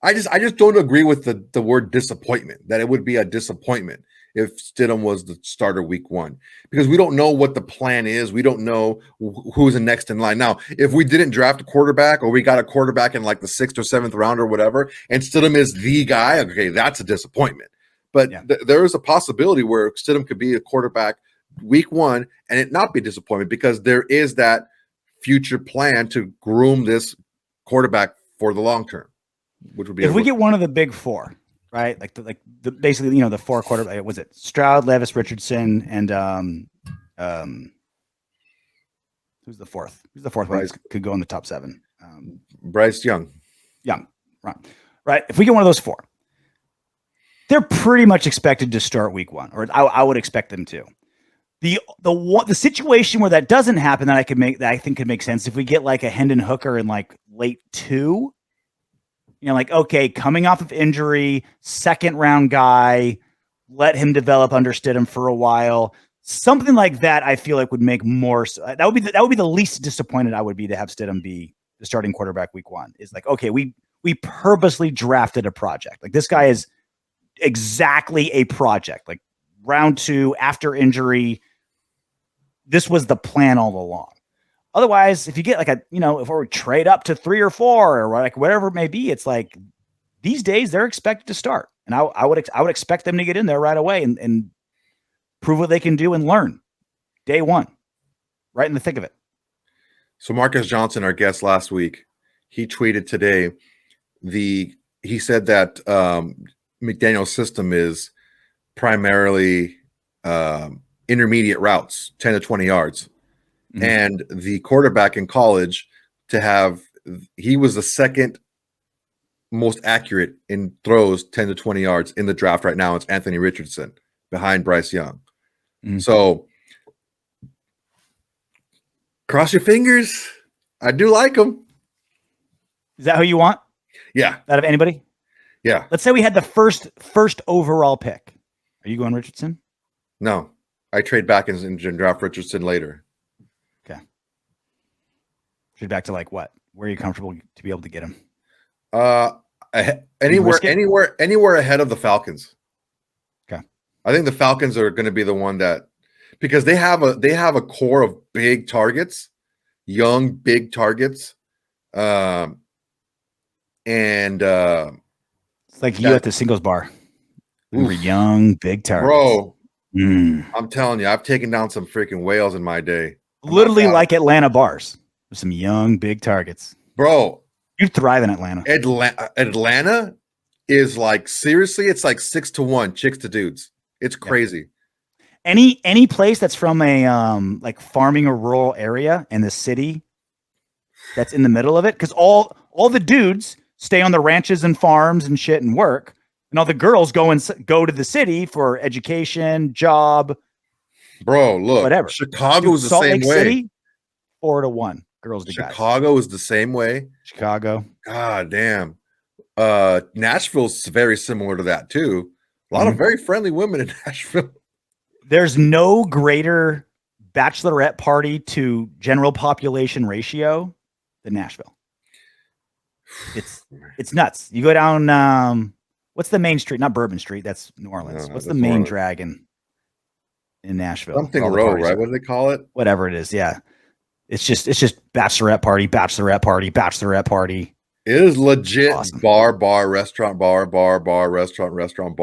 I just don't agree with the word disappointment, that it would be a disappointment if Stidham was the starter week 1, because we don't know what the plan is. We don't know who's the next in line. Now, if we didn't draft a quarterback, or we got a quarterback in like the 6th or 7th round or whatever, and Stidham is the guy, okay, that's a disappointment. But there is a possibility where Stidham could be a quarterback week 1 and it not be disappointment, because there is that future plan to groom this quarterback for the long term, which would be if we get one of the big four, right? Basically, the 4 quarterback. Was it Stroud, Levis, Richardson, and who's the fourth? Who's the fourth one that could go in the top 7? Bryce Young, right? If we get one of those 4, they're pretty much expected to start week 1, or I would expect them to. The situation where that doesn't happen that I think could make sense if we get like a Hendon Hooker in like late 2. Like, okay, coming off of injury, 2nd round guy, let him develop under Stidham for a while. Something like that, I feel like would make more. That would be the least disappointed I would be to have Stidham be the starting quarterback week 1. Is like, okay, we purposely drafted a project. Like, this guy is exactly a project. Like, round 2 after injury, this was the plan all along. Otherwise, if you get like if we trade up to 3 or 4 or like whatever it may be, it's like these days they're expected to start, and I would expect them to get in there right away and prove what they can do and learn day 1, right in the thick of it. So Marcus Johnson, our guest last week, he tweeted today. He said that McDaniels' system is primarily intermediate routes, 10 to 20 yards. Mm-hmm. And the quarterback in college he was the 2nd most accurate in throws 10 to 20 yards in the draft right now. It's Anthony Richardson behind Bryce Young. Mm-hmm. So cross your fingers. I do like him. Is that who you want? Yeah. Out of anybody? Yeah. Let's say we had the first overall pick. Are you going Richardson? No. I trade back and draft Richardson later. Okay. Trade back to like what? Where are you comfortable to be able to get him? Anywhere ahead of the Falcons. Okay. I think the Falcons are going to be the one that, because they have a core of big targets, young big targets, and it's like you at the singles bar. We're young big targets, bro. I'm telling you, I've taken down some freaking whales in my day. Literally like Atlanta bars. With some young big targets. Bro. You'd thrive in Atlanta. Atlanta is like, seriously, it's like 6 to 1 chicks to dudes. It's crazy. Any place that's from a like farming or rural area in the city that's in the middle of it, because all the dudes stay on the ranches and farms and shit and work, and all the girls go to the city for education, job. Bro, look, whatever. Chicago is the Salt same Lake way. City, 4 to 1 girls to guys. Chicago is the same way. Chicago. God damn. Nashville's very similar to that too. A lot of very friendly women in Nashville. There's no greater bachelorette party to general population ratio than Nashville. It's nuts. You go down what's the main street? Not Bourbon Street, that's New Orleans. What's the main drag in Nashville? Something Row, right? What do they call it? Whatever it is, yeah. It's just bachelorette party, bachelorette party, bachelorette party. It is legit Awesome. bar, restaurant, bar, restaurant, restaurant.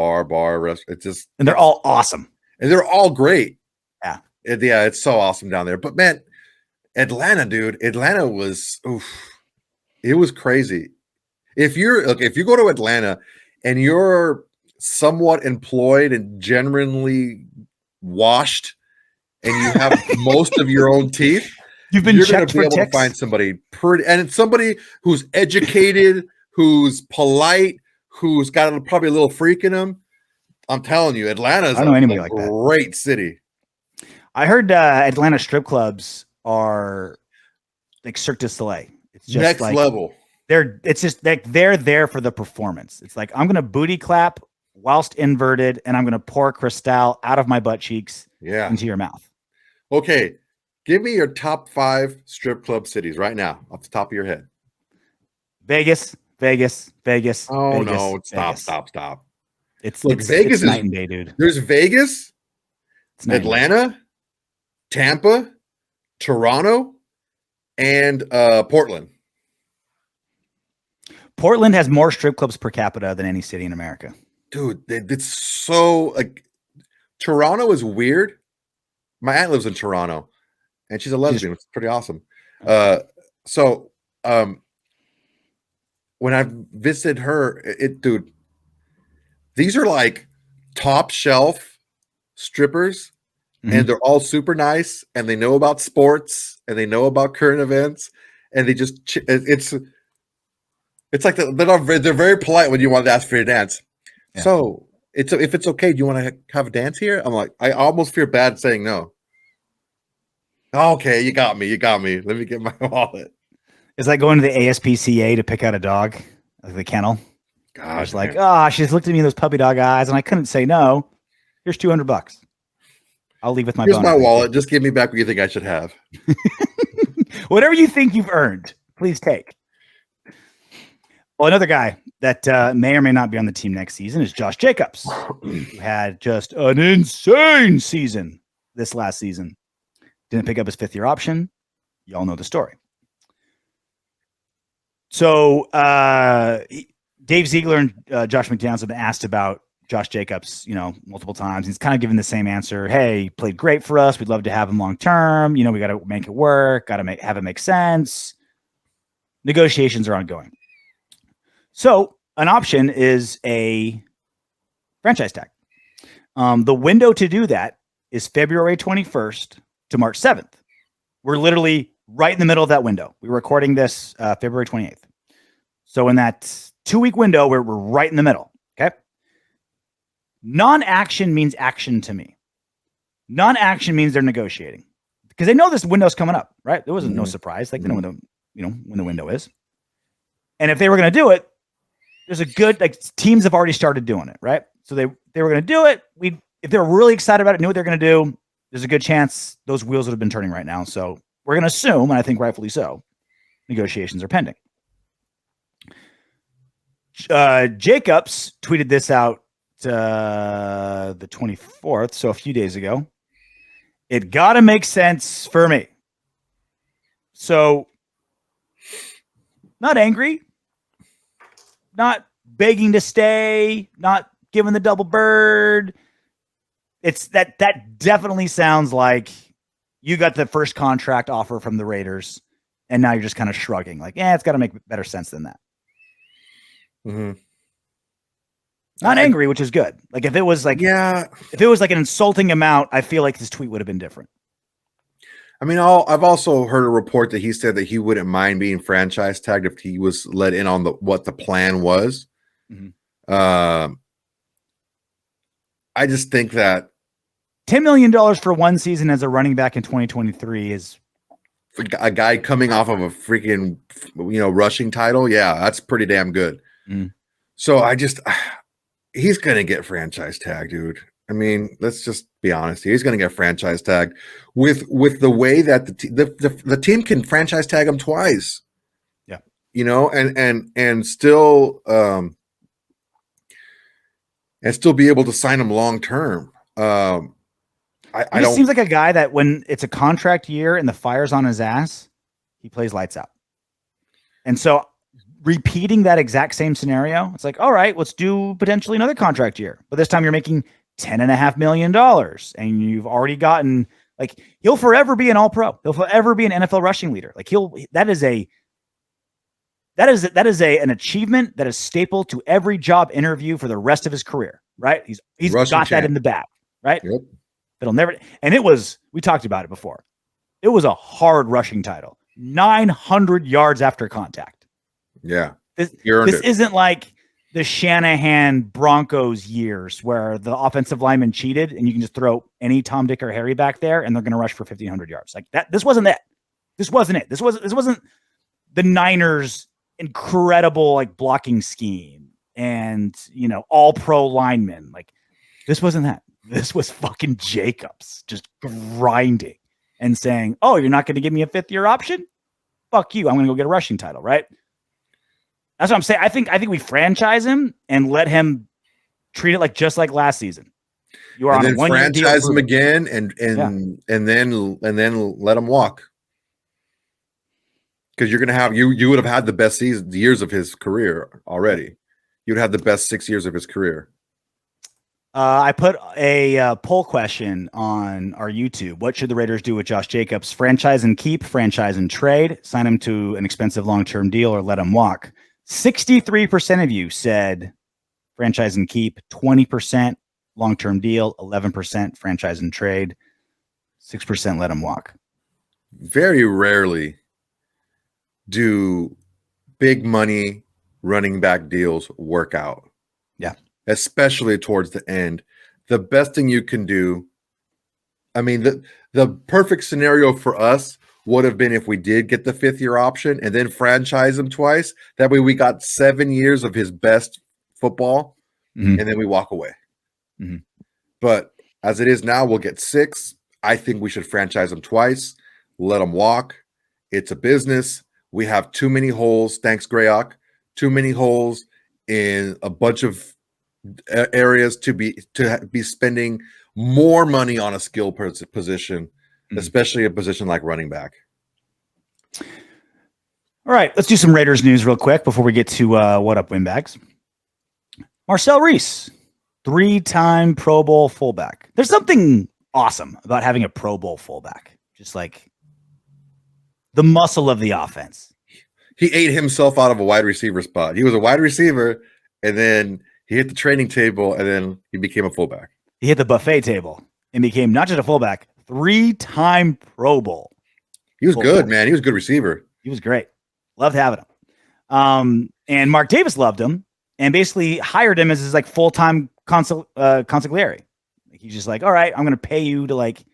It's just, And they're all awesome. and they're all great. Yeah. It's so awesome down there. But man, Atlanta, dude, Atlanta was, it was crazy. If you go to Atlanta and you're somewhat employed and genuinely washed, and you have most of your own teeth, You've been you're going checked to be for able ticks. to find somebody pretty, and it's somebody who's educated, who's polite, who's got probably a little freak in them. I'm telling you, Atlanta's I don't know anybody a like that. great city. I heard Atlanta strip clubs are like Cirque du Soleil. It's just Next like level. it's just like they're there for the performance. It's like I'm gonna booty clap whilst inverted, and I'm gonna pour Cristal out of my butt cheeks into your mouth. Okay. Give me your top 5 strip club cities right now, off the top of your head. Vegas. Oh Vegas, no! Vegas. Stop. It's Vegas is night and day, dude. There's Vegas, It's night and day. Atlanta, Tampa, Toronto, and Portland. Portland has more strip clubs per capita than any city in America. Dude, it's so like Toronto is weird. My aunt lives in Toronto, and she's a lesbian, which is pretty awesome. When I visited her, dude, these are like top shelf strippers, and they're all super nice, and they know about sports, and they know about current events, and they just it's like they're very polite when you want to ask for your dance. Yeah. So if it's okay, do you want to have a dance here? I'm like, I almost feel bad saying no. Okay, you got me. Let me get my wallet. It's like going to the ASPCA to pick out a dog, like the kennel. Gosh, like, she just looked at me with those puppy dog eyes, and I couldn't say no. Here's $200. I'll leave with my. Here's my wallet. Just give me back what you think I should have. Whatever you think you've earned, please take. Well, another guy that may or may not be on the team next season is Josh Jacobs, who had just an insane season this last season. Didn't pick up his 5th-year option. Y'all know the story. So Dave Ziegler and Josh McDaniels have been asked about Josh Jacobs, multiple times. He's kind of given the same answer. Hey, he played great for us. We'd love to have him long term. We got to make it work. Got to have it make sense. Negotiations are ongoing. So an option is a franchise tag. The window to do that is February 21st to March 7th. We're literally right in the middle of that window. We're recording this February 28th. So in that 2-week window, we're right in the middle. Okay. Non-action means action to me. Non-action means they're negotiating because they know this window's coming up, right? There wasn't no surprise. Like they know when the window is. And if they were going to do it, there's a good, teams have already started doing it, right? So they were going to do it. If they were really excited about it, knew what they're going to do, there's a good chance those wheels would have been turning right now. So we're going to assume, and I think rightfully so, negotiations are pending. Jacobs tweeted this out the 24th, so a few days ago. It got to make sense for me. So not angry, not begging to stay, not giving the double bird. It's that definitely sounds like you got the first contract offer from the Raiders, and now you're just kind of shrugging, like, it's got to make better sense than that. Mm-hmm. Not angry, which is good. Like if it was like an insulting amount, I feel like this tweet would have been different. I mean, I've also heard a report that he said that he wouldn't mind being franchise tagged if he was let in on what the plan was. Mm-hmm. I just think that $10 million for one season as a running back in 2023 is a guy coming off of a freaking rushing title. Yeah, that's pretty damn good. Mm. So he's gonna get franchise tagged, dude. I mean, let's just be honest. He's going to get franchise tagged with the way that the team can franchise tag him twice. Yeah, and still be able to sign him long term. He just seems like a guy that when it's a contract year and the fire's on his ass, he plays lights out. And so repeating that exact same scenario, it's like, all right, let's do potentially another contract year. But this time you're making $10.5 million and you've already gotten like he'll forever be an all-pro. He'll forever be an NFL rushing leader. Like that is an achievement that is staple to every job interview for the rest of his career, right? He's got that in the bag, right? Yep. It'll never, and we talked about it before. It was a hard rushing title, 900 yards after contact. Yeah. This isn't like the Shanahan Broncos years where the offensive lineman cheated and you can just throw any Tom, Dick, or Harry back there and they're going to rush for 1,500 yards. Like that. This wasn't it. This wasn't the Niners' incredible like blocking scheme and all pro linemen. Like this wasn't that. This was fucking Jacobs just grinding and saying, "Oh, you're not going to give me a 5th-year option? Fuck you! I'm going to go get a rushing title." Right? That's what I'm saying. I think we franchise him and let him treat it just like last season. You are on a 1-year deal. Franchise him again and then let him walk. Because you're gonna have you would have had the best years of his career already. You'd have the best 6 years of his career. I put a poll question on our YouTube. What should the Raiders do with Josh Jacobs? Franchise and keep, franchise and trade, sign him to an expensive long-term deal, or let him walk. 63% of you said franchise and keep, 20% long-term deal, 11% franchise and trade, 6% let him walk. Very rarely do big money running back deals work out. Yeah. Especially towards the end. The best thing you can do, I mean, the perfect scenario for us would have been if we did get the 5th-year option and then franchise him twice. That way we got 7 years of his best football, and then we walk away. Mm-hmm. But as it is now, we'll get 6. I think we should franchise him twice, let him walk. It's a business. We have too many holes, thanks, Grayok, too many holes in a bunch of areas to be spending more money on a skill position, especially a position like running back. All right, let's do some Raiders news real quick before we get to what up, Windbags. Marcel Reese, 3-time Pro Bowl fullback. There's something awesome about having a Pro Bowl fullback, just like the muscle of the offense. He ate himself out of a wide receiver spot. He was a wide receiver, and then he hit the training table, and then he became a fullback. He hit the buffet table and became not just a fullback, 3-time Pro Bowl. He was good, man. He was a good receiver. He was great. Loved having him. And Mark Davis loved him and basically hired him as his like full-time consigliere. He's just like, all right, I'm going to pay you to like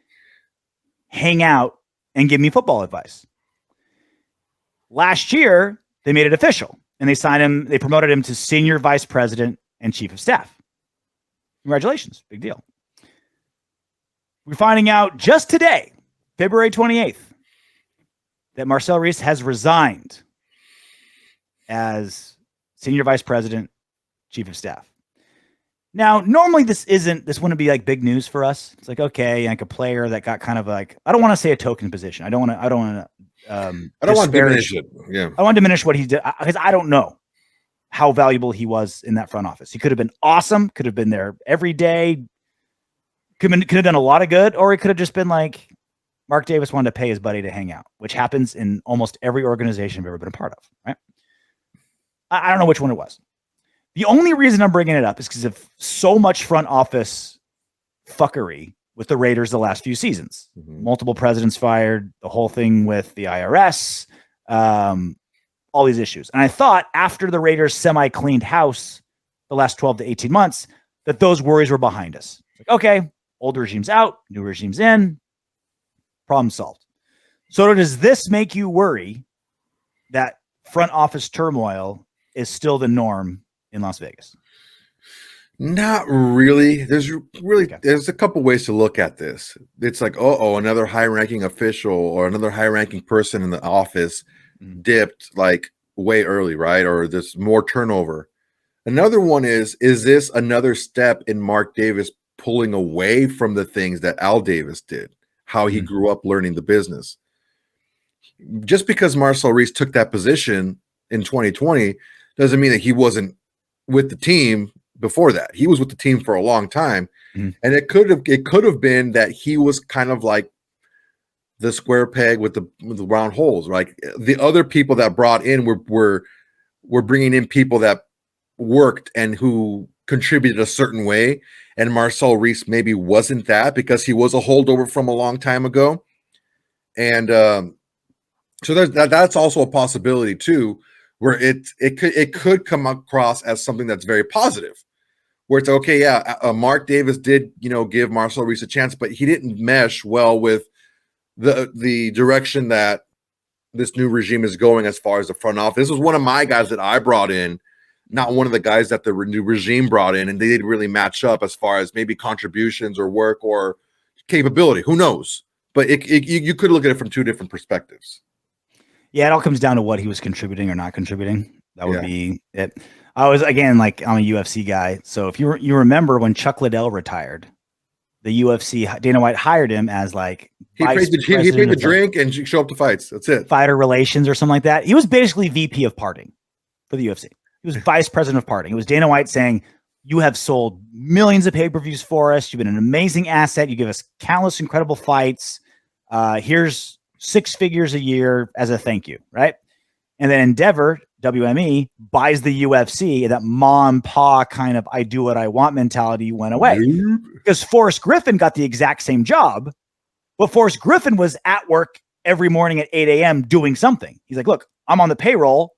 hang out and give me football advice. Last year, they made it official and they signed him. They promoted him to senior vice president and chief of staff. Congratulations. Big deal. We're finding out just today, February 28th, that Marcel Reese has resigned as senior vice president, chief of staff. Now, normally this wouldn't be like big news for us. It's like, okay, like a player that got kind of like, I don't want to say a token position. I don't want to diminish it. Yeah. I want to diminish what he did because I don't know how valuable he was in that front office. He could have been awesome, could have been there every day, could have done a lot of good, or it could have just been like Mark Davis wanted to pay his buddy to hang out, which happens in almost every organization I've ever been a part of, right? I don't know which one it was. The only reason I'm bringing it up is because of so much front office fuckery with the Raiders the last few seasons. Mm-hmm. Multiple presidents fired, the whole thing with the IRS, all these issues. And I thought after the Raiders semi-cleaned house the last 12 to 18 months, that those worries were behind us. Like, okay, old regime's out, new regime's in, problem solved. So does this make you worry that front office turmoil is still the norm in Las Vegas? Not really. There's a couple ways to look at this. It's like, another high-ranking official or another high-ranking person in the office dipped like way early, right? Or there's more turnover. Another one is this another step in Mark Davis pulling away from the things that Al Davis did, how he grew up learning the business. Just because Marcel Reese took that position in 2020 doesn't mean that he wasn't with the team before that. He was with the team for a long time. And it could have been that he was kind of like the square peg with the round holes. Like the other people that brought in were bringing in people that worked and who contributed a certain way. And Marcel Reese maybe wasn't that because he was a holdover from a long time ago. And so that's also a possibility too, where it could come across as something that's very positive, where it's okay. Yeah. Mark Davis did, give Marcel Reese a chance, but he didn't mesh well with the direction that this new regime is going as far as the front office. This was one of my guys that I brought in, not one of the guys that the new regime brought in, and they didn't really match up as far as maybe contributions or work or capability. Who knows? But you could look at it from two different perspectives. Yeah, it all comes down to what he was contributing or not contributing. That would be it. I was, again, like, I'm a UFC guy. So if you remember when Chuck Liddell retired, the UFC, Dana White hired him as like he paid the drink and show up to fights. That's it. Fighter relations or something like that. He was basically VP of parting for the UFC. He was vice president of parting. It was Dana White saying, "You have sold millions of pay-per-views for us. You've been an amazing asset. You give us countless incredible fights. Here's 6 figures a year as a thank you," right? And then Endeavor, WME, buys the UFC. That mom and pa kind of I do what I want mentality went away. Because Forrest Griffin got the exact same job, but Forrest Griffin was at work every morning at 8 a.m. doing something. He's like, "Look, I'm on the payroll.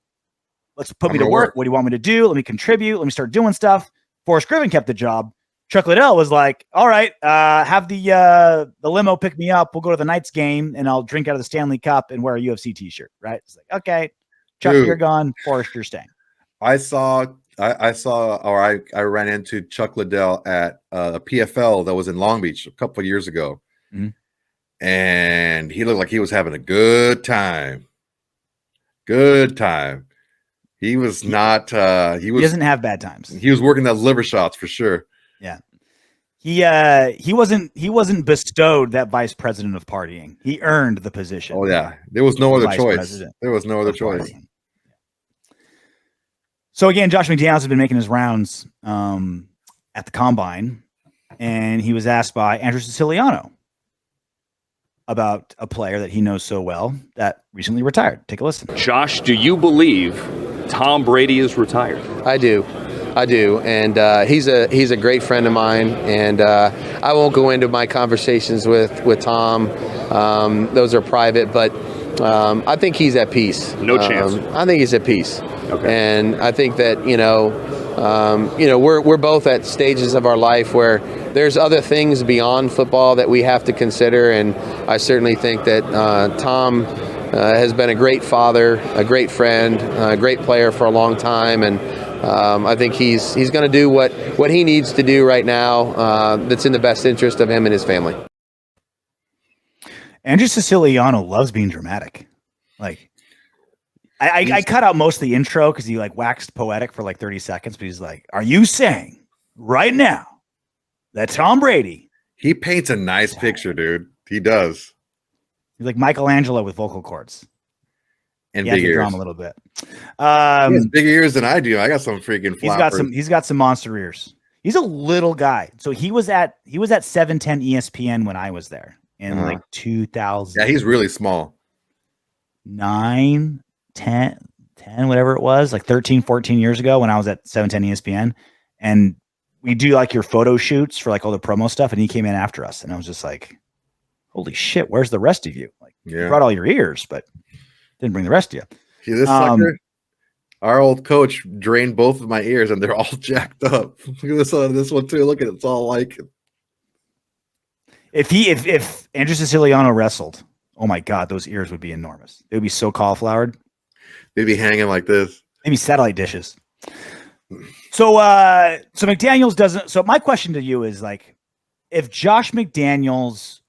Let's put me to work. What do you want me to do? Let me contribute. Let me start doing stuff." Forrest Griffin kept the job. Chuck Liddell was like, "All right, have the limo pick me up. We'll go to the Knights game and I'll drink out of the Stanley Cup and wear a UFC t-shirt." Right? It's like, okay, Chuck, you're gone. Forrest, you're staying. I ran into Chuck Liddell at a PFL that was in Long Beach a couple of years ago. And he looked like he was having a good time. Good time. He was not, he doesn't have bad times. He was working those liver shots for sure. Yeah. He wasn't bestowed that vice president of partying. He earned the position. Oh yeah. There was no other choice. There was no other choice. So again, Josh McDaniels has been making his rounds at the combine, and he was asked by Andrew Siciliano about a player that he knows so well that recently retired. Take a listen. Josh, do you believe Tom Brady is retired? I do, and he's a great friend of mine, and I won't go into my conversations with Tom. Those are private, but I think he's at peace. No chance. I think he's at peace. Okay. And I think that we're both at stages of our life where there's other things beyond football that we have to consider, and I certainly think that Tom has been a great father, a great friend, a great player for a long time, and I think he's going to do what he needs to do right now that's in the best interest of him and his family. Andrew Siciliano loves being dramatic. Like, I cut out most of the intro because he like waxed poetic for like 30 seconds, but he's like, "Are you saying right now that Tom Brady?" He paints a nice picture, dude. He does. He's like Michelangelo with vocal cords. And big ears. Drum a little bit. He has bigger ears than I do. I got some freaking flappers. He's got some monster ears. He's a little guy. So he was at 710 ESPN when I was there in like 2000. Yeah, he's really small. 9, 10, whatever it was, like 13, 14 years ago when I was at 710 ESPN. And we do like your photo shoots for like all the promo stuff. And he came in after us. And I was just like, holy shit, where's the rest of you? Like, you brought all your ears, but didn't bring the rest of you. See, this sucker, our old coach drained both of my ears and they're all jacked up. Look at this one too. Look at it. It's all like if Andrew Siciliano wrestled, oh my God, those ears would be enormous. They would be so cauliflowered. They'd be hanging like this. Maybe satellite dishes. So McDaniels doesn't. So my question to you is like, if Josh McDaniels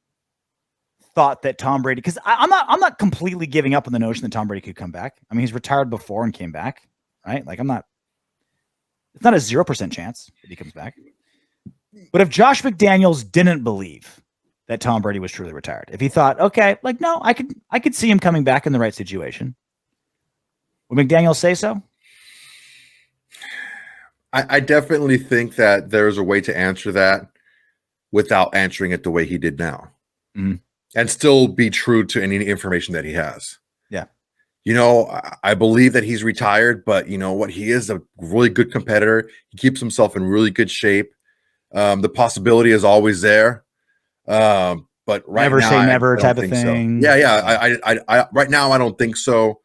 thought that Tom Brady, because I'm not completely giving up on the notion that Tom Brady could come back. I mean, he's retired before and came back, right? Like it's not a 0% chance that he comes back. But if Josh McDaniels didn't believe that Tom Brady was truly retired, if he thought, okay, like, no, I could see him coming back in the right situation, would McDaniels say so? I definitely think that there's a way to answer that without answering it the way he did now, and still be true to any information that he has. Yeah. I believe that he's retired, but you know what? He is a really good competitor. He keeps himself in really good shape. The possibility is always there. But right never now, say never I type don't of think thing. So. Yeah. I right now, I don't think so.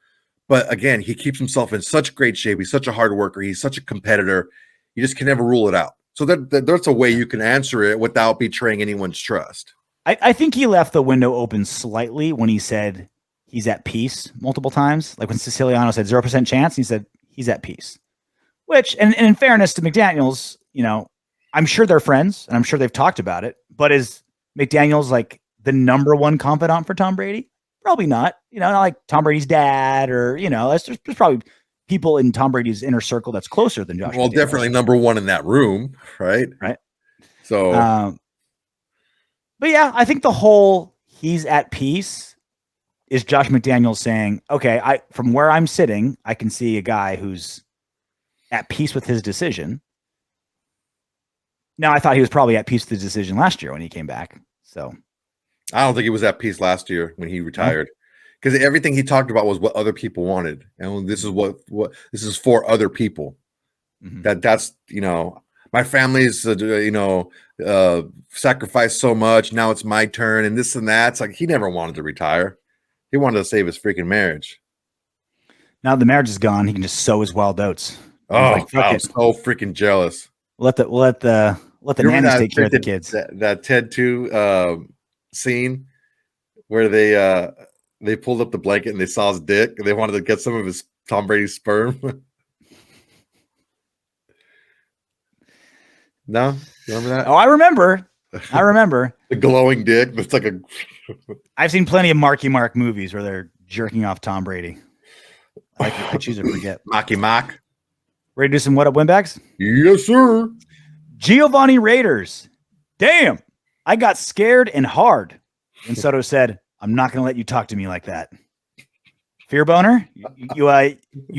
But again, he keeps himself in such great shape. He's such a hard worker. He's such a competitor. You just can never rule it out. So there's a way you can answer it without betraying anyone's trust. I think he left the window open slightly when he said he's at peace multiple times. Like when Siciliano said 0% chance, he said he's at peace. Which, and in fairness to McDaniels, I'm sure they're friends and I'm sure they've talked about it. But is McDaniels like the number one confidant for Tom Brady? Probably not. Not like Tom Brady's dad or, there's probably people in Tom Brady's inner circle that's closer than Josh. Well, McDaniels. Definitely number one in that room, right? Right. So, but yeah, I think the whole he's at peace is Josh McDaniels saying, okay, from where I'm sitting, I can see a guy who's at peace with his decision. Now, I thought he was probably at peace with his decision last year when he came back. So I don't think he was at peace last year when he retired, because everything he talked about was what other people wanted, and this is what this is for other people. That's my family's sacrificed so much. Now it's my turn, and this and that. It's like he never wanted to retire. He wanted to save his freaking marriage. Now the marriage is gone. He can just sow his wild oats. Oh, I'm so freaking jealous. We'll let the nannies take care of the kids. That Ted 2 scene where they pulled up the blanket and they saw his dick and they wanted to get some of his Tom Brady's sperm. No, you remember that? Oh, I remember. The glowing dick. It's like I've seen plenty of Marky Mark movies where they're jerking off Tom Brady. I choose to forget. Mocky Mock. Ready to do some What Up Windbags? Yes, sir. Giovanni Raiders. Damn, I got scared and hard. And Soto said, I'm not going to let you talk to me like that. Fear boner? You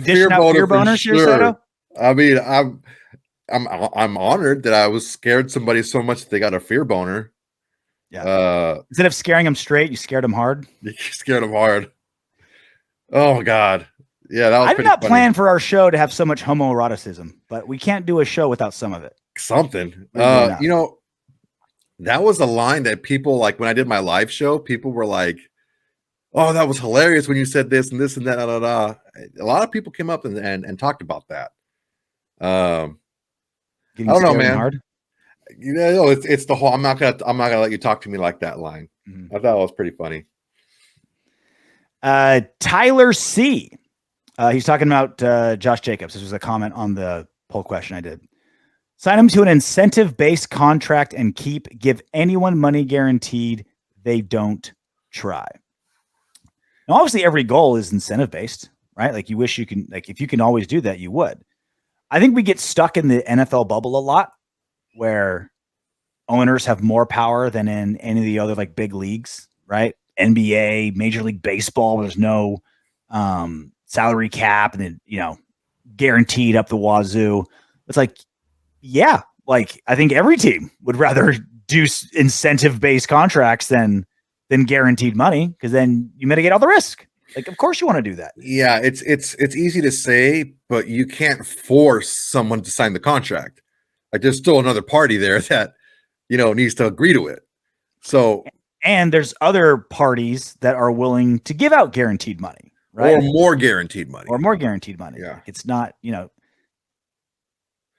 dishing out fear boners here, Soto? I mean, I'm honored that I was scared somebody so much that they got a fear boner. Yeah. Instead of scaring them straight, you scared them hard. You scared them hard. Oh God. Yeah, that was I did not plan for our show to have so much homoeroticism, but we can't do a show without some of it. Something. That was a line that people, like when I did my live show, people were like, "Oh, that was hilarious when you said this and this and that." Da, da, da. A lot of people came up and talked about that. I don't know, man. Hard? It's the whole I'm not gonna let you talk to me like that line. I thought it was pretty funny. Tyler C. He's talking about Josh Jacobs. This was a comment on the poll question I did. Sign him to an incentive-based contract and give anyone money guaranteed. They don't try. Now, obviously, every goal is incentive-based, right? Like you wish you can, like if you can always do that, you would. I think we get stuck in the NFL bubble a lot where owners have more power than in any of the other like big leagues, right? NBA, Major League Baseball, there's no salary cap and then, guaranteed up the wazoo. It's like, yeah, like I think every team would rather do incentive-based contracts than guaranteed money because then you mitigate all the risk. Like, of course you want to do that. Yeah, it's easy to say, but you can't force someone to sign the contract. Like there's still another party there that, needs to agree to it. So, and there's other parties that are willing to give out guaranteed money, right? Or more guaranteed money. Yeah. Like it's not,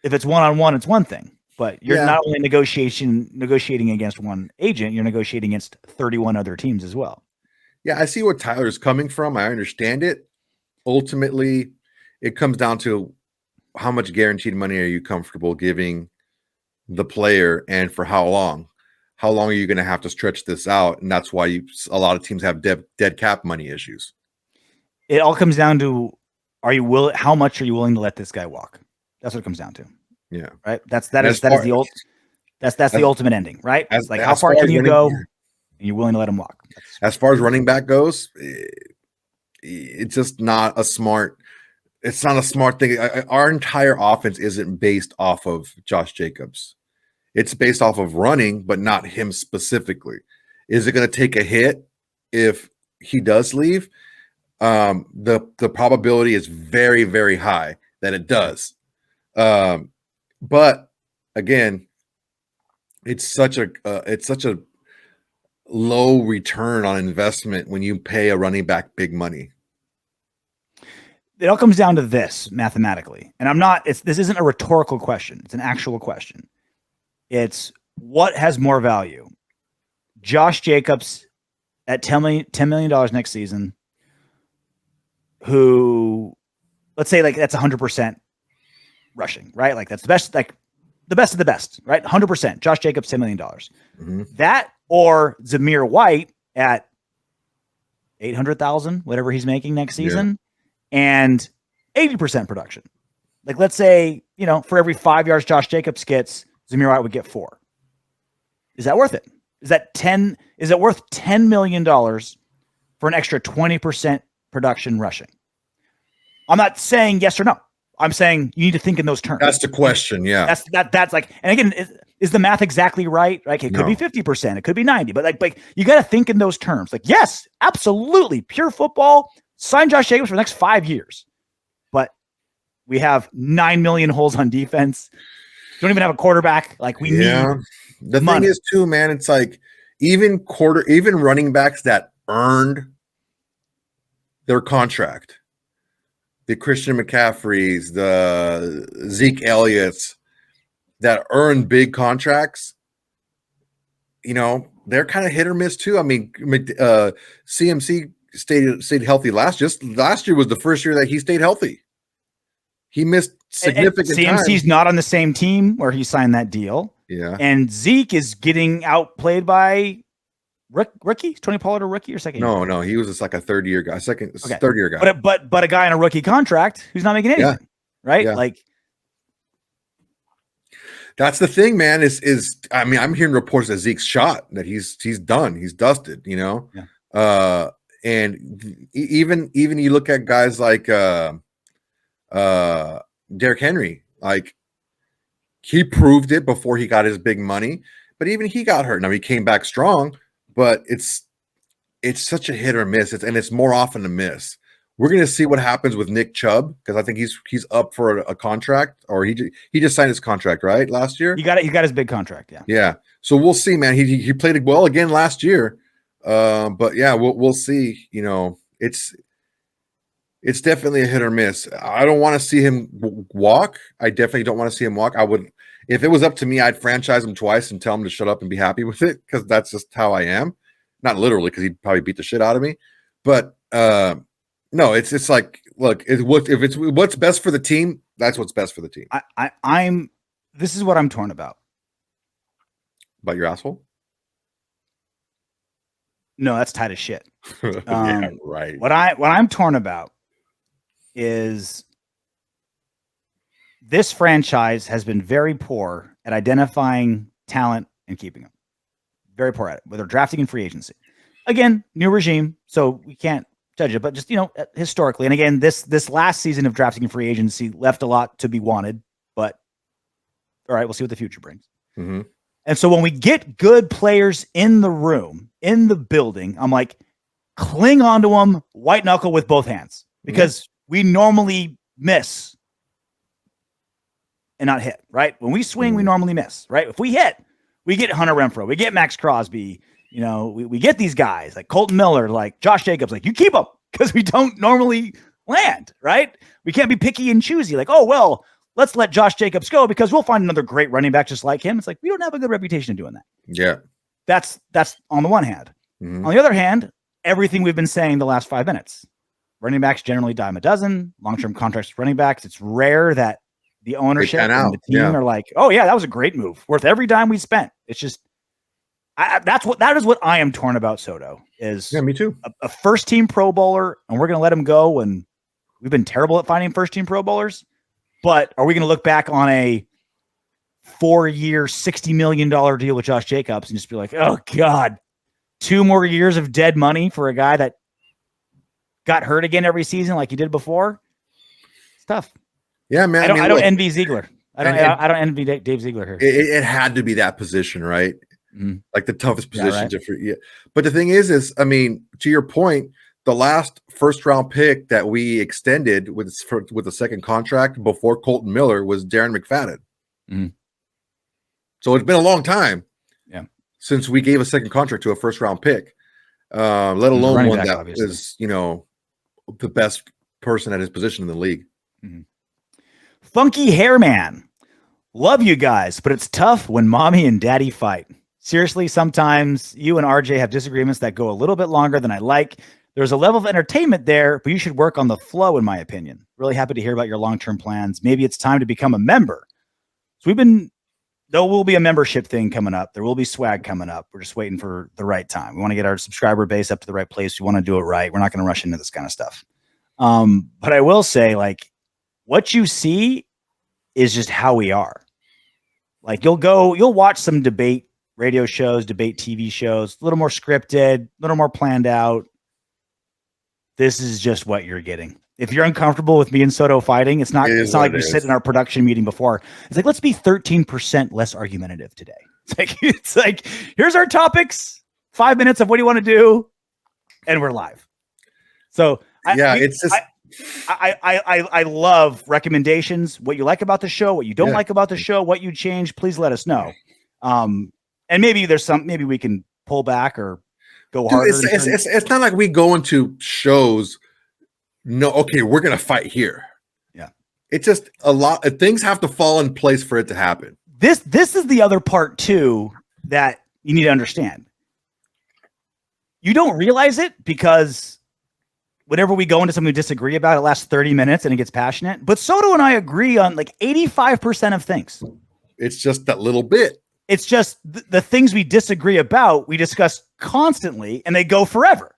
if it's one-on-one, it's one thing, but you're not only negotiating against one agent, you're negotiating against 31 other teams as well. Yeah, I see where Tyler's coming from. I understand it. Ultimately, it comes down to how much guaranteed money are you comfortable giving the player and for how long? How long are you going to have to stretch this out? And that's why a lot of teams have dead cap money issues. It all comes down to how much are you willing to let this guy walk? That's what it comes down to. Yeah. Right. That is the That's the ultimate ending, right? As, It's like, how far can you go? And you're willing to let him walk. As far as running back goes, it's just not a smart. It's not a smart thing. Our entire offense isn't based off of Josh Jacobs. It's based off of running, but not him specifically. Is it going to take a hit if he does leave? The probability is very, very high that it does. But again, it's such a low return on investment when you pay a running back big money. It all comes down to this mathematically. And this isn't a rhetorical question. It's an actual question. It's what has more value? Josh Jacobs at $10 million next season, who, let's say, like, that's 100% rushing, right? Like, that's the best, like the best of the best, right? 100%. Josh Jacobs, $10 million. Mm-hmm. That or Zamir White at $800,000, whatever he's making next season, and 80% production. Like, let's say, for every 5 yards Josh Jacobs gets, Zamir White would get 4. Is that worth it? Is it worth $10 million for an extra 20% production rushing? I'm not saying yes or no. I'm saying you need to think in those terms. That's the question. Yeah. That's like, and again, is the math exactly right? Like, it could be 50%, it could be 90%, but like you got to think in those terms. Like, yes, absolutely, pure football. Sign Josh Jacobs for the next 5 years, but we have 9 million holes on defense. Don't even have a quarterback. Like, we need the money. Thing is too, man. It's like even running backs that earned their contract, the Christian McCaffreys, the Zeke Elliott's that earn big contracts, they're kind of hit or miss too. I mean, CMC stayed healthy last year was the first year that he stayed healthy. He missed significant time. CMC's not on the same team where he signed that deal. Yeah. And Zeke is getting outplayed by rookie? Tony Pollard a rookie or second year? No, he was just like a third year guy, third year guy. But a guy on a rookie contract who's not making anything. Right? Yeah. Like, that's the thing, man, is I mean, I'm hearing reports that Zeke's shot, that he's done, he's dusted, Yeah. And even you look at guys like Derrick Henry, like, he proved it before he got his big money, but even he got hurt. Now he came back strong, but it's such a hit or miss. It's more often a miss. We're going to see what happens with Nick Chubb, because I think he's up for a contract, or he just signed his contract, right, last year. He got his big contract. Yeah. So we'll see, man. He played well again last year, but yeah, we'll see. It's definitely a hit or miss. I don't want to see him walk. I definitely don't want to see him walk. I would, if it was up to me, I'd franchise him twice and tell him to shut up and be happy with it, because that's just how I am. Not literally, because he'd probably beat the shit out of me, but no, it's like, look, if it's what's best for the team, that's what's best for the team. This is what I'm torn about. About your asshole? No, that's tight as shit. Yeah, right. What I'm torn about is this franchise has been very poor at identifying talent and keeping them. Very poor at it, whether drafting in free agency. Again, new regime, so we can't judge it, but just, historically, and again, this last season of drafting in free agency left a lot to be wanted, but all right, we'll see what the future brings. Mm-hmm. And so when we get good players in the room, in the building, I'm like, cling onto them, white knuckle with both hands, because we normally miss and not hit, right? When we swing, we normally miss, right? If we hit, we get Hunter Renfrow, we get Max Crosby, we get these guys like Colton Miller, like Josh Jacobs, like, you keep them, because we don't normally land, right? We can't be picky and choosy, like, oh, well, let's let Josh Jacobs go because we'll find another great running back just like him. It's like, we don't have a good reputation of doing that. Yeah. That's on the one hand. Mm-hmm. On the other hand, everything we've been saying the last 5 minutes, running backs generally dime a dozen, long-term contracts with running backs. It's rare that the ownership and the team are like, oh yeah, that was a great move, worth every dime we spent. It's just, that is what I am torn about. Soto is, me too, a first-team Pro Bowler, and we're going to let him go. And we've been terrible at finding first-team Pro Bowlers. But are we going to look back on a 4-year, $60 million deal with Josh Jacobs and just be like, oh God, 2 more years of dead money for a guy that got hurt again every season like he did before. It's tough. Yeah, man. I don't envy Ziegler. I don't envy Dave Ziegler here. It had to be that position, right? Mm-hmm. Like the toughest position to But the thing is, I mean, to your point, the last first-round pick that we extended with a second contract before Colton Miller was Darren McFadden. Mm-hmm. So it's been a long time, since we gave a second contract to a first-round pick, let alone one that obviously is, the best person at his position in the league. Mm-hmm. Funky Hairman, love you guys, but it's tough when mommy and daddy fight. Seriously, sometimes you and RJ have disagreements that go a little bit longer than I like. There's a level of entertainment there, but you should work on the flow, in my opinion. Really happy to hear about your long-term plans. Maybe it's time to become a member. So there will be a membership thing coming up. There will be swag coming up. We're just waiting for the right time. We want to get our subscriber base up to the right place. We want to do it right. We're not going to rush into this kind of stuff. But I will say, like, what you see is just how we are. Like, you'll watch some debate radio shows, debate TV shows, a little more scripted, a little more planned out. This is just what you're getting. If you're uncomfortable with me and Soto fighting, it's not like we sit in our production meeting before. It's like, let's be 13% less argumentative today. It's like, here's our topics, 5 minutes of what do you want to do, and we're live. So I love recommendations, what you like about the show, what you don't like about the show, what you change, please let us know. And maybe maybe we can pull back or go harder. It's not like we go into shows. No, okay, we're going to fight here. Yeah. It's just a lot of things have to fall in place for it to happen. This is the other part too that you need to understand. You don't realize it because whenever we go into something we disagree about, it lasts 30 minutes and it gets passionate. But Soto and I agree on like 85% of things. It's just that little bit. It's just the things we disagree about, we discuss constantly and they go forever.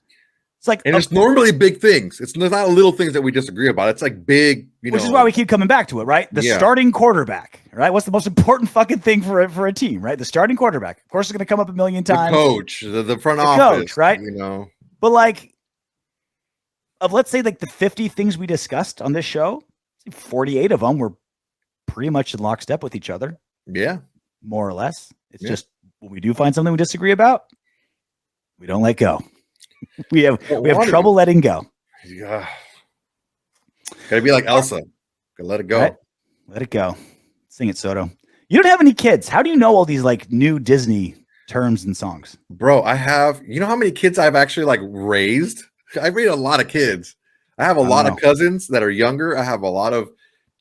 It's like, and it's normally big things. It's not little things that we disagree about. It's like big, which is why we keep coming back to it, right? The starting quarterback, right? What's the most important fucking thing for a team, right? The starting quarterback. Of course, it's going to come up a million times. The coach, the front office, coach, right? But like, let's say like the 50 things we discussed on this show, 48 of them were pretty much in lockstep with each other. Yeah. More or less. It's just when we do find something we disagree about, we don't let go. We have trouble letting go. Yeah. Gotta be like Elsa. Gotta let it go. Right? Let it go. Sing it, Soto. You don't have any kids. How do you know all these like new Disney terms and songs? Bro, I have, you know how many kids I've actually like raised? I raised a lot of kids. I have a lot of cousins that are younger. I have a lot of,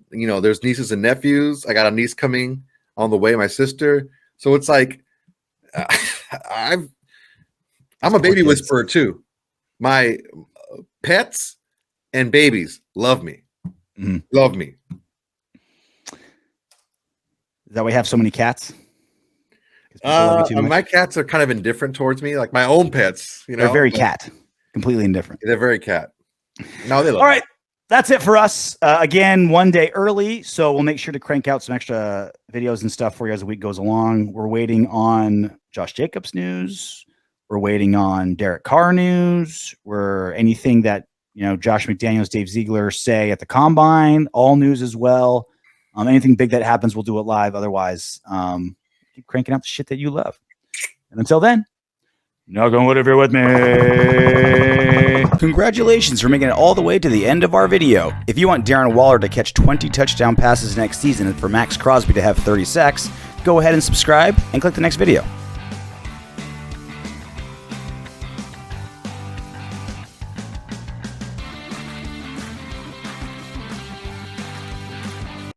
there's nieces and nephews. I got a niece coming on the way, my sister. So it's like, I'm a baby whisperer too. My pets and babies love me. Mm-hmm. Love me. Is that why we have so many cats? My cats are kind of indifferent towards me. Like my own pets, they're very cat, completely indifferent. They're very cat. No, they love All right. That's it for us. Again, one day early, so we'll make sure to crank out some extra videos and stuff for you as the week goes along. We're waiting on Josh Jacobs news. We're waiting on Derek Carr news. Anything that Josh McDaniels, Dave Ziegler say at the combine, all news as well. Anything big that happens, we'll do it live. Otherwise, keep cranking out the shit that you love. And until then, knock on wood if you're with me. Congratulations for making it all the way to the end of our video. If you want Darren Waller to catch 20 touchdown passes next season and for Max Crosby to have 30 sacks, go ahead and subscribe and click the next video.